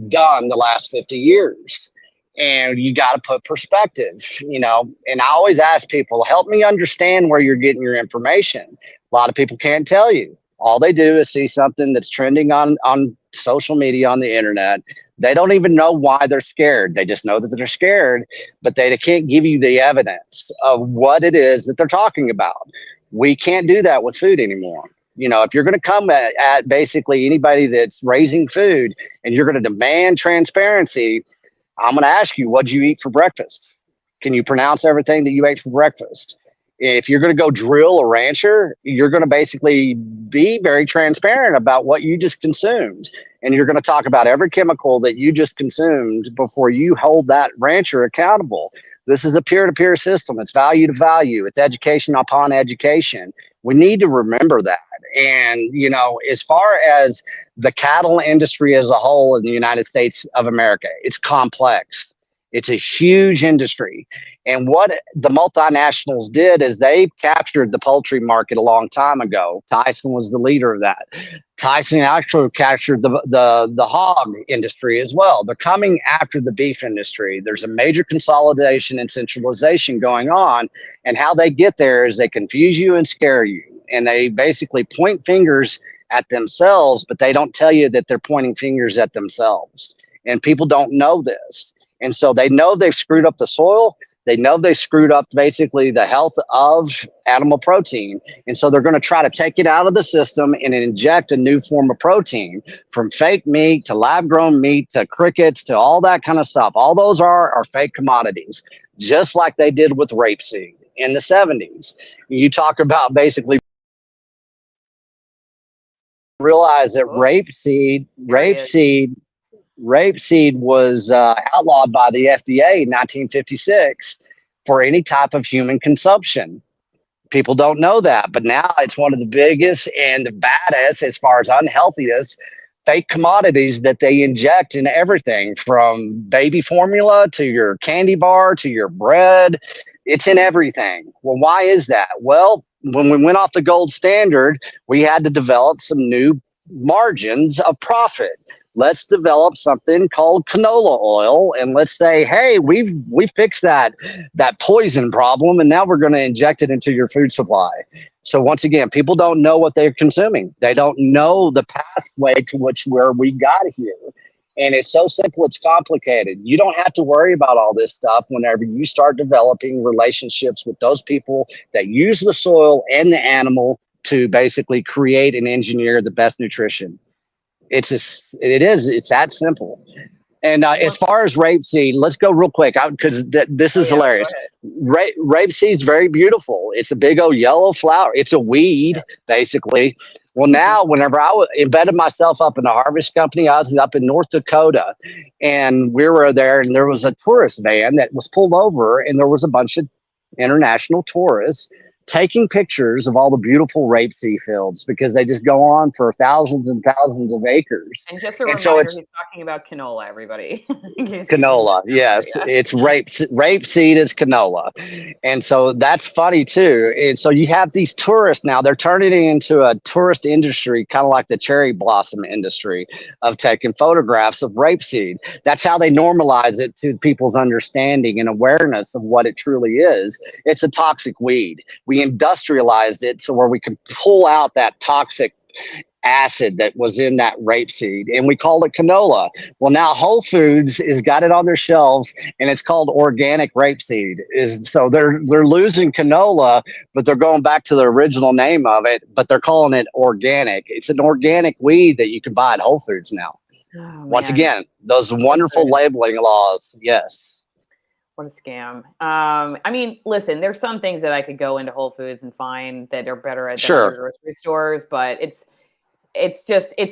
done the last 50 years. And you got to put perspective, and I always ask people, help me understand where you're getting your information. A lot of people can't tell you. All they do is see something that's trending on social media, on the internet. They don't even know why they're scared. They just know that they're scared, but they can't give you the evidence of what it is that they're talking about. We can't do that with food anymore. If you're going to come at basically anybody that's raising food and you're going to demand transparency, I'm going to ask you, what did you eat for breakfast? Can you pronounce everything that you ate for breakfast? If you're going to go drill a rancher, you're going to basically be very transparent about what you just consumed. And you're going to talk about every chemical that you just consumed before you hold that rancher accountable. This is a peer-to-peer system. It's value to value. It's education upon education. We need to remember that. And, you know, as far as the cattle industry as a whole in the United States of America, it's complex. It's a huge industry. And what the multinationals did is they captured the poultry market a long time ago. Tyson was the leader of that. Tyson actually captured the hog industry as well. They're coming after the beef industry. There's a major consolidation and centralization going on. And how they get there is they confuse you and scare you. And they basically point fingers at themselves, but they don't tell you that they're pointing fingers at themselves. And people don't know this. And so they know they've screwed up the soil. They know they screwed up basically the health of animal protein. And so they're going to try to take it out of the system and inject a new form of protein, from fake meat to lab grown meat to crickets to all that kind of stuff. All those are fake commodities, just like they did with rapeseed in the 70s. You talk about basically realize that rapeseed was outlawed by the FDA in 1956 for any type of human consumption. People don't know that, but now it's one of the biggest and the baddest, as far as unhealthiest, fake commodities that they inject in everything, from baby formula to your candy bar to your bread. It's in everything. Well, why is that? Well, when we went off the gold standard, we had to develop some new margins of profit. Let's develop something called canola oil, and let's say, hey, we fixed that poison problem, and now we're going to inject it into your food supply. So once again, people don't know what they're consuming. They don't know the pathway to where we got here. And it's so simple, it's complicated. You don't have to worry about all this stuff whenever you start developing relationships with those people that use the soil and the animal to basically create and engineer the best nutrition. It's that simple. And as far as rapeseed, let's go real quick because this is hilarious. Rapeseed is very beautiful. It's a big old yellow flower. It's a weed, basically. Well, now, whenever I embedded myself up in a harvest company, I was up in North Dakota, and we were there, and there was a tourist van that was pulled over, and there was a bunch of international tourists taking pictures of all the beautiful rapeseed fields, because they just go on for thousands and thousands of acres. And just a reminder, he's talking about canola, everybody. Canola, yes. Yeah. It's rapeseed is canola. And so that's funny too. And so you have these tourists now, they're turning it into a tourist industry, kind of like the cherry blossom industry, of taking photographs of rapeseed. That's how they normalize it to people's understanding and awareness of what it truly is. It's a toxic weed. We industrialized it to where we can pull out that toxic acid that was in that rapeseed, and we called it canola. Well, now Whole Foods has got it on their shelves, and it's called organic rapeseed. So they're losing canola, but they're going back to the original name of it, but they're calling it organic. It's an organic weed that you can buy at Whole Foods now. Once again, those wonderful labeling laws. Yes. What a scam. I mean, listen, there's some things that I could go into Whole Foods and find that are better at the grocery stores, but it's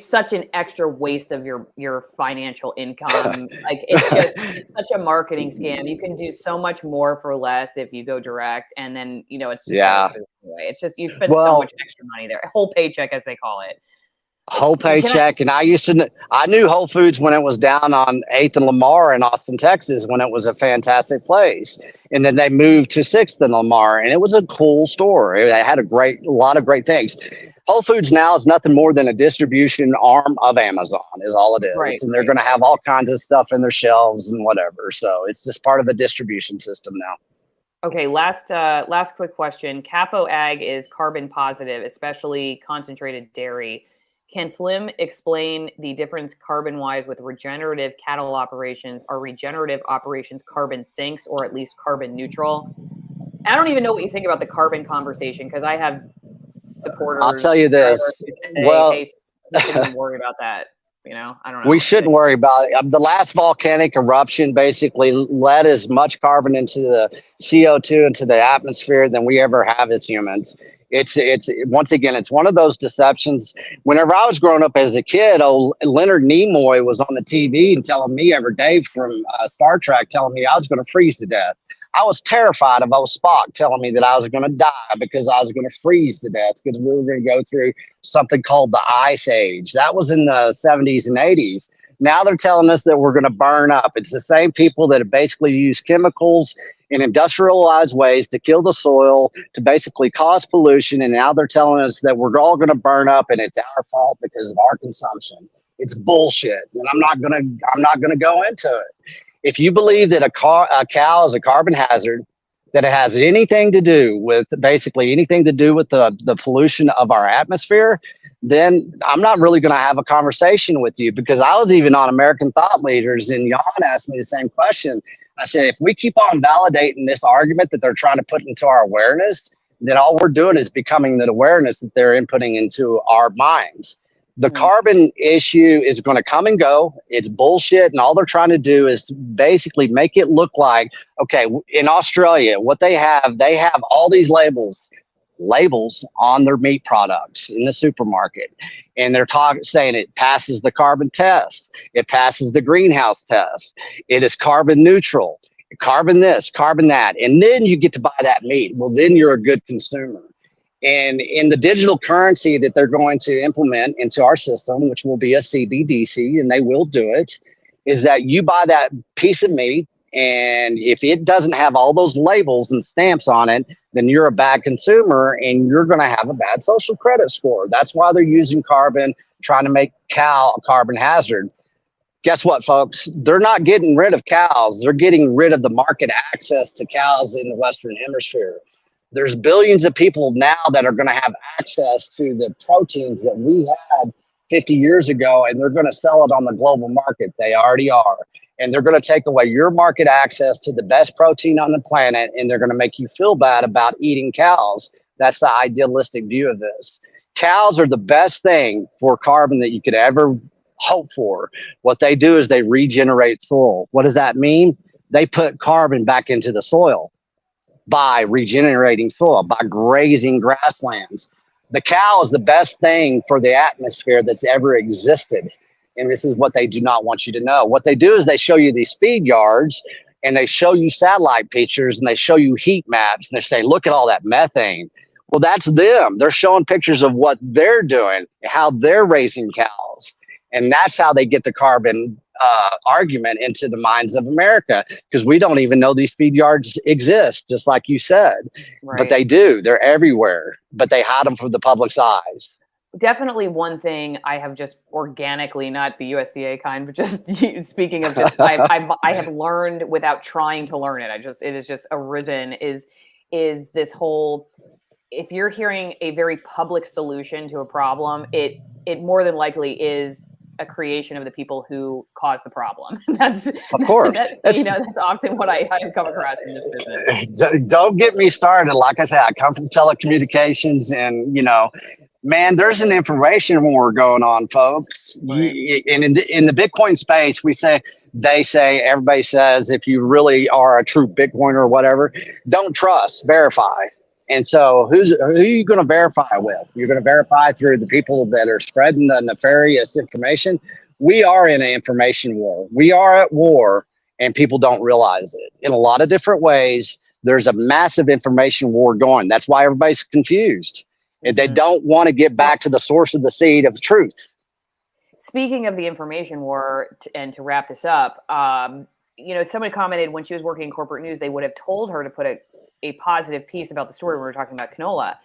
such an extra waste of your financial income. Like it's such a marketing scam. You can do so much more for less if you go direct, and then it's just anyway. It's just you spend so much extra money there. A whole paycheck, as they call it. Whole paycheck. And I knew Whole Foods when it was down on 8th and Lamar in Austin, Texas, when it was a fantastic place. And then they moved to 6th and Lamar, and it was a cool store. It had a lot of great things. Whole Foods now is nothing more than a distribution arm of Amazon is all it is. Right, and they're going to have all kinds of stuff in their shelves and whatever. So it's just part of a distribution system now. Okay, last quick question. CAFO Ag is carbon positive, especially concentrated dairy. Can Slim explain the difference carbon-wise with regenerative cattle operations? Are regenerative operations carbon sinks or at least carbon neutral? I don't even know what you think about the carbon conversation, because I have supporters. I'll tell you this. Well, hey, don't worry about that. You know, I don't know. We shouldn't worry about it. The last volcanic eruption basically let as much carbon into the CO2 into the atmosphere than we ever have as humans. It's once again, it's one of those deceptions. Whenever I was growing up as a kid, old Leonard Nimoy was on the TV and telling me every day from Star Trek, telling me I was going to freeze to death. I was terrified of old Spock telling me that I was going to die because I was going to freeze to death because we were going to go through something called the Ice Age. That was in the 70s and 80s. Now they're telling us that we're going to burn up. It's the same people that have basically used chemicals in industrialized ways to kill the soil, to basically cause pollution. And now they're telling us that we're all going to burn up and it's our fault because of our consumption. It's bullshit. And I'm not going to go into it. If you believe that a cow is a carbon hazard, that it has anything to do with the pollution of our atmosphere, then I'm not really going to have a conversation with you, because I was even on American Thought Leaders and Jan asked me the same question. I said, if we keep on validating this argument that they're trying to put into our awareness, then all we're doing is becoming the awareness that they're inputting into our minds. The carbon issue is going to come and go. It's bullshit. And all they're trying to do is basically make it look like, okay, in Australia, what they have all these labels on their meat products in the supermarket. And they're saying it passes the carbon test. It passes the greenhouse test. It is carbon neutral, carbon this, carbon that. And then you get to buy that meat. Well, then you're a good consumer. And in the digital currency that they're going to implement into our system, which will be a CBDC, and they will do it, is that you buy that piece of meat, and if it doesn't have all those labels and stamps on it, then you're a bad consumer and you're going to have a bad social credit score. That's why they're using carbon, trying to make cow a carbon hazard. Guess what, folks? They're not getting rid of cows. They're getting rid of the market access to cows in the Western Hemisphere. There's billions of people now that are going to have access to the proteins that we had 50 years ago, and they're going to sell it on the global market. They already are. And they're going to take away your market access to the best protein on the planet, and they're going to make you feel bad about eating cows. That's the idealistic view of this. Cows are the best thing for carbon that you could ever hope for. What they do is they regenerate soil. What does that mean? They put carbon back into the soil by regenerating soil, by grazing grasslands. The cow is the best thing for the atmosphere that's ever existed. And this is what they do not want you to know. What they do is they show you these feed yards, and they show you satellite pictures, and they show you heat maps, and they say, look at all that methane. Well, that's them. They're showing pictures of what they're doing, how they're raising cows. And that's how they get the carbon argument into the minds of America, because we don't even know these feed yards exist, just like you said. Right. But they do. They're everywhere, but they hide them from the public's eyes. Definitely one thing I have just organically, not the USDA kind, but just speaking of just, I have learned without trying to learn it. It has just arisen is this whole, if you're hearing a very public solution to a problem, it more than likely is a creation of the people who caused the problem. That's of course. That's often what I have come across in this business. Don't get me started. Like I said, I come from telecommunications, and man, there's an information war going on, folks. Right. And in the Bitcoin space, everybody says, if you really are a true Bitcoiner or whatever, don't trust, verify. And so who are you going to verify with? You're going to verify through the people that are spreading the nefarious information. We are in an information war. We are at war, and people don't realize it. In a lot of different ways, there's a massive information war going. That's why everybody's confused. And they don't want to get back to the source of the seed of truth. Speaking of the information war, and to wrap this up, somebody commented when she was working in corporate news, they would have told her to put a positive piece about the story when we were talking about canola.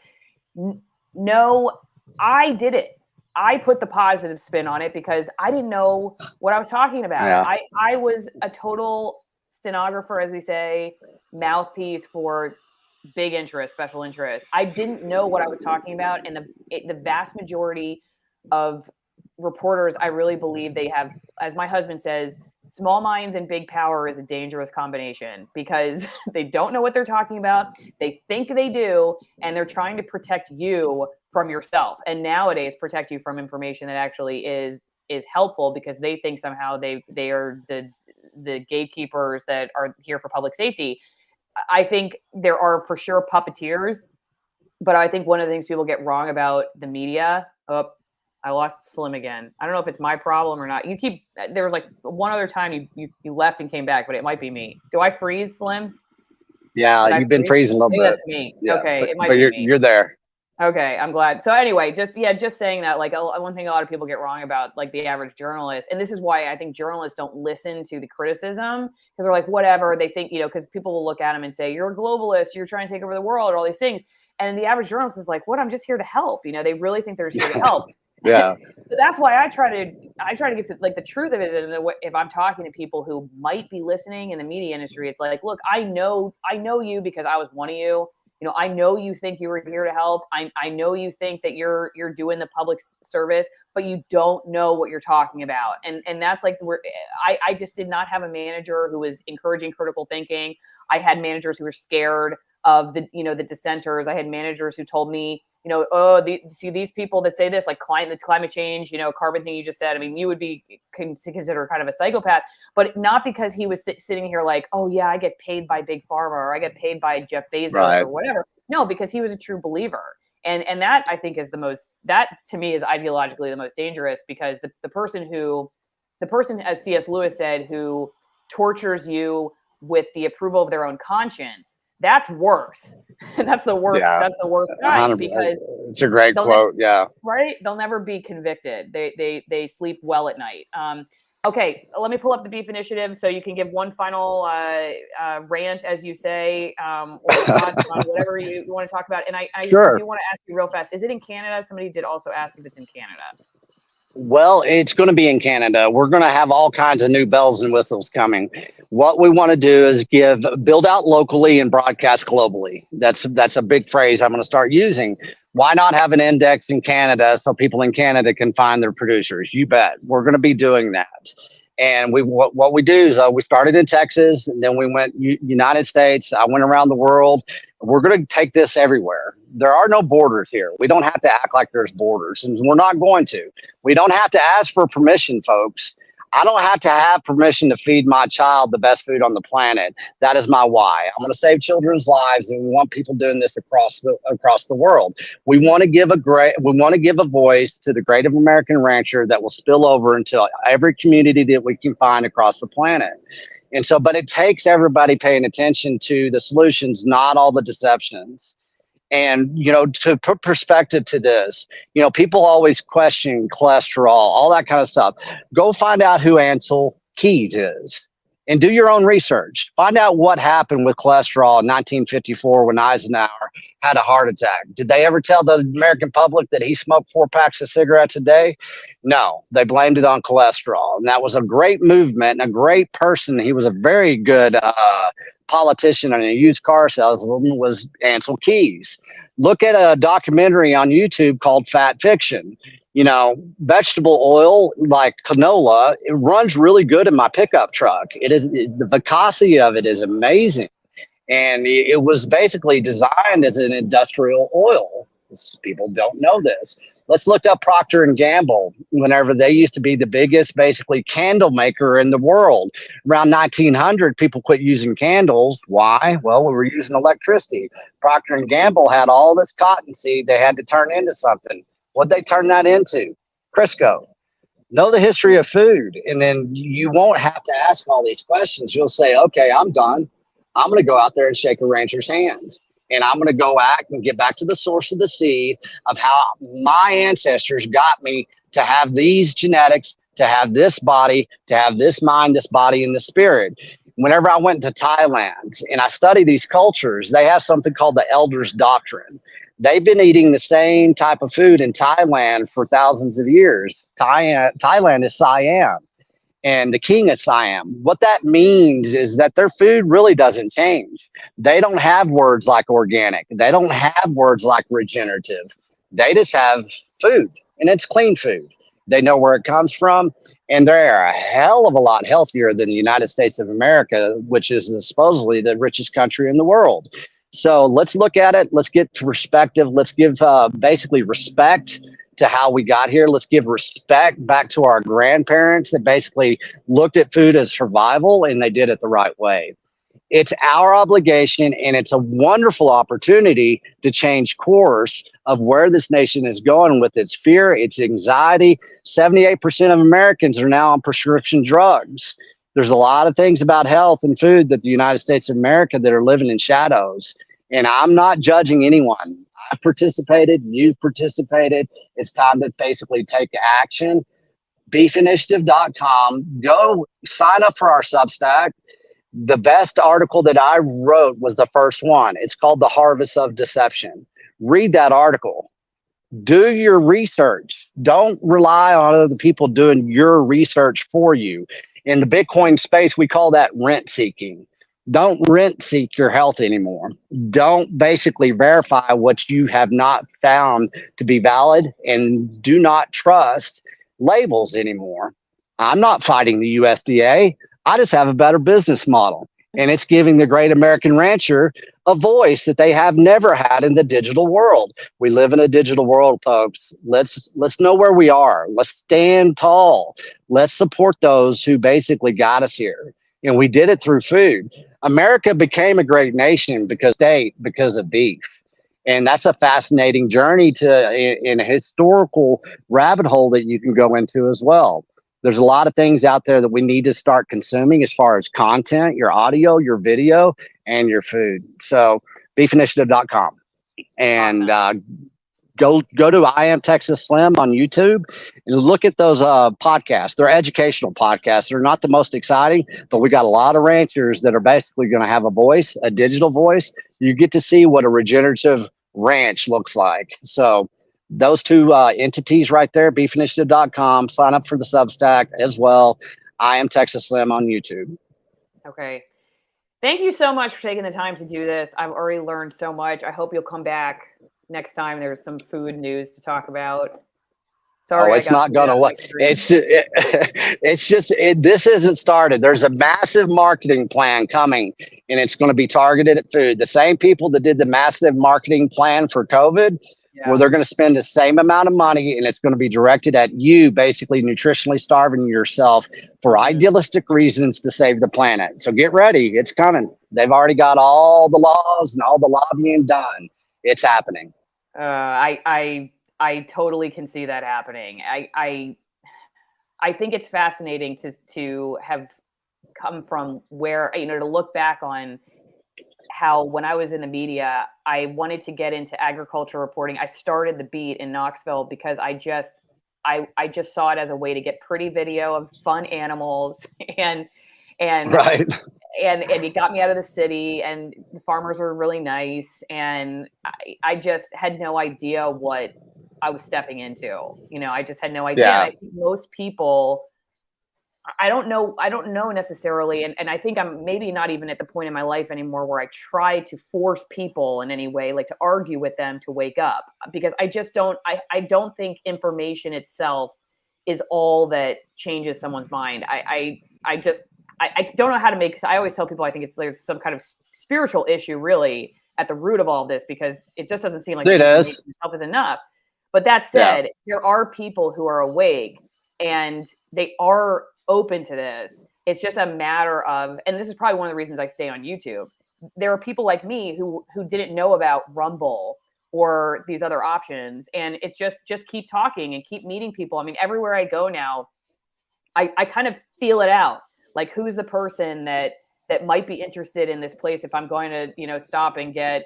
No, I did it. I put the positive spin on it because I didn't know what I was talking about. Yeah. I was a total stenographer, as we say, mouthpiece for big interest, special interest. I didn't know what I was talking about. And the vast majority of reporters, I really believe they have, as my husband says, small minds and big power is a dangerous combination, because they don't know what they're talking about. They think they do, and they're trying to protect you from yourself. And nowadays, protect you from information that actually is is helpful because they think somehow they are the gatekeepers that are here for public safety. I think there are for sure puppeteers, but I think one of the things people get wrong about the media. Oh, I lost Slim again. I don't know if it's my problem or not. There was like one other time you left and came back, but it might be me. Do I freeze, Slim? Yeah, you've been freezing a little bit. That's me. Yeah, okay, it might be me. You're there. Okay, I'm glad. So anyway, just saying that, like, one thing a lot of people get wrong about, like, the average journalist, and this is why I think journalists don't listen to the criticism, because they're like, whatever, they think, because people will look at them and say, you're a globalist, you're trying to take over the world, or all these things. And the average journalist is like, what? I'm just here to help. They really think they're just here to help. Yeah. So that's why I try to get to, like, the truth of it is, if I'm talking to people who might be listening in the media industry, it's like, look, I know you because I was one of you. I know you think you were here to help. I know you think that you're doing the public service, but you don't know what you're talking about. And that's like where I just did not have a manager who was encouraging critical thinking. I had managers who were scared of the dissenters. I had managers who told me, see these people that say this, like the climate change, carbon thing you just said. I mean, you would be considered kind of a psychopath, but not because he was sitting here like, oh yeah, I get paid by Big Pharma, or I get paid by Jeff Bezos or whatever. No, because he was a true believer. And that, I think, that to me is ideologically the most dangerous, because the person, as C.S. Lewis said, who tortures you with the approval of their own conscience, that's worse. That's the worst. Yeah. That's the worst kind, because it's a great quote. Yeah. Right. They'll never be convicted. They sleep well at night. Okay. Let me pull up the beef initiative so you can give one final rant, as you say, or thoughts on whatever you want to talk about. And I sure. do want to ask you real fast. Is it in Canada? Somebody did also ask if it's in Canada. Well, it's going to be in Canada. We're going to have all kinds of new bells and whistles coming. What we want to do is build out locally and broadcast globally. That's a big phrase I'm going to start using. Why not have an index in Canada so people in Canada can find their producers? You bet. We're going to be doing that. And what we do is we started in Texas, and then we went United States. I went around the world. We're going to take this everywhere. There are no borders here. We don't have to act like there's borders, and we're not going to. We don't have to ask for permission, folks. I don't have to have permission to feed my child the best food on the planet. That is my why. I'm going to save children's lives, and we want people doing this across the world. We want to give a voice to the great American rancher that will spill over into every community that we can find across the planet. And so, but it takes everybody paying attention to the solutions, not all the deceptions. And, to put perspective to this, people always question cholesterol, all that kind of stuff. Go find out who Ansel Keys is and do your own research. Find out what happened with cholesterol in 1954 when Eisenhower had a heart attack. Did they ever tell the American public that he smoked 4 packs of cigarettes a day? No, they blamed it on cholesterol. And that was a great movement and a great person. He was a very good politician and a used car salesman, was Ansel Keys. Look at a documentary on YouTube called Fat Fiction. Vegetable oil like canola, it runs really good in my pickup truck. The viscosity of it is amazing. And it was basically designed as an industrial oil. People don't know this. Let's look up Procter & Gamble. Whenever they used to be the biggest, basically, candle maker in the world. Around 1900, people quit using candles. Why? Well, we were using electricity. Procter & Gamble had all this cottonseed they had to turn into something. What'd they turn that into? Crisco. Know the history of food, and then you won't have to ask all these questions. You'll say, okay, I'm done. I'm going to go out there and shake a rancher's hand. And I'm going to go back and get back to the source of the seed of how my ancestors got me to have these genetics, to have this body, to have this mind, this body, and the spirit. Whenever I went to Thailand and I study these cultures, they have something called the Elders Doctrine. They've been eating the same type of food in Thailand for thousands of years. Thailand is Siam, and the king of Siam. What that means is that their food really doesn't change. They don't have words like organic. They don't have words like regenerative. They just have food, and it's clean food. They know where it comes from, and they're a hell of a lot healthier than the United States of America, which is supposedly the richest country in the world. So let's look at it. Let's get to perspective. Let's give basically respect to how we got here. Let's give respect back to our grandparents that basically looked at food as survival, and they did it the right way. It's our obligation, and it's a wonderful opportunity to change course of where this nation is going with its fear, its anxiety. 78% of Americans are now on prescription drugs. There's a lot of things about health and food that the United States of America that are living in shadows. And I'm not judging anyone. I've participated, you've participated. It's time to basically take action. Beefinitiative.com. Go sign up for our Substack. The best article that I wrote was the first one. It's called The Harvest of Deception. Read that article. Do your research. Don't rely on other people doing your research for you. In the Bitcoin space, we call that rent seeking. Don't rent seek your health anymore. Don't basically verify what you have not found to be valid, and do not trust labels anymore. I'm not fighting the USDA. I just have a better business model, and it's giving the great American rancher a voice that they have never had in the digital world. We live in a digital world, folks. Let's know where we are. Let's stand tall. Let's support those who basically got us here. And we did it through food. America became a great nation because of beef. And that's a fascinating journey in a historical rabbit hole that you can go into as well. There's a lot of things out there that we need to start consuming as far as content, your audio, your video, and your food. So beefinitiative.com. And go to I Am Texas Slim on YouTube and look at those podcasts. They're educational podcasts. They're not the most exciting, but we got a lot of ranchers that are basically going to have a voice, a digital voice. You get to see what a regenerative ranch looks like. So those two entities right there, beefinitiative.com. Sign up for the Substack as well. I Am Texas Slim on YouTube. Okay. Thank you so much for taking the time to do this. I've already learned so much. I hope you'll come back next time there's some food news to talk about. Sorry, it's not gonna what it's just this isn't started. There's a massive marketing plan coming, and it's going to be targeted at food. The same people that did the massive marketing plan for COVID, where they're going to spend the same amount of money, and it's going to be directed at you, basically nutritionally starving yourself for idealistic reasons to save the planet. So get ready, it's coming. They've already got all the laws and all the lobbying done. It's happening. I totally can see that happening. I think it's fascinating to have come from where, to look back on how when I was in the media, I wanted to get into agriculture reporting. I started the beat in Knoxville because I just saw it as a way to get pretty video of fun animals and right. And it got me out of the city, and the farmers were really nice. And I just had no idea what I was stepping into. I just had no idea. Yeah. And I think most people, I don't know necessarily. And I think I'm maybe not even at the point in my life anymore where I try to force people in any way, like to argue with them to wake up, because I just don't, I don't think information itself is all that changes someone's mind. I don't know how to make, I always tell people, I think there's some kind of spiritual issue really at the root of all this, because it just doesn't seem like it is enough. But that said, there are people who are awake and they are open to this. It's just a matter of, and this is probably one of the reasons I stay on YouTube. There are people like me who didn't know about Rumble or these other options. And it's just keep talking and keep meeting people. I mean, everywhere I go now, I kind of feel it out. Like, who's the person that might be interested in this place if I'm going to, stop and get,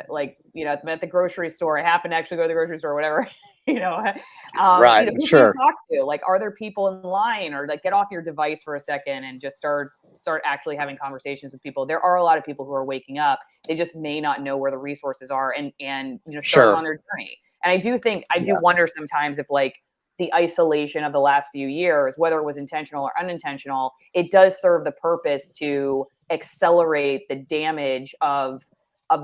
like, I'm at the grocery store. I happen to actually go to the grocery store or whatever, right. Who Sure. can you talk to? Like, are there people in line, or like get off your device for a second and just start actually having conversations with people? There are a lot of people who are waking up. They just may not know where the resources are and start on their journey. And I do wonder sometimes if, like, the isolation of the last few years, whether it was intentional or unintentional, it does serve the purpose to accelerate the damage of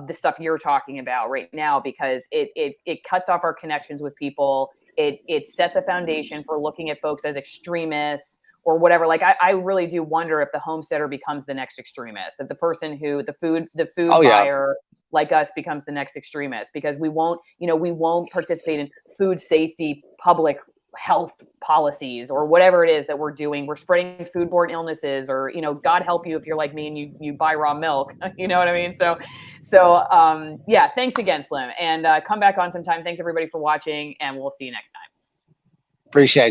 the stuff you're talking about right now, because it cuts off our connections with people. It sets a foundation for looking at folks as extremists or whatever. Like, I really do wonder if the homesteader becomes the next extremist, that the person who the food buyer like us becomes the next extremist, because we won't participate in food safety, public health policies, or whatever it is that we're doing. We're spreading foodborne illnesses, or, God help you if you're like me and you buy raw milk. You know what I mean? So yeah, thanks again, Slim, and come back on sometime. Thanks everybody for watching, and we'll see you next time. Appreciate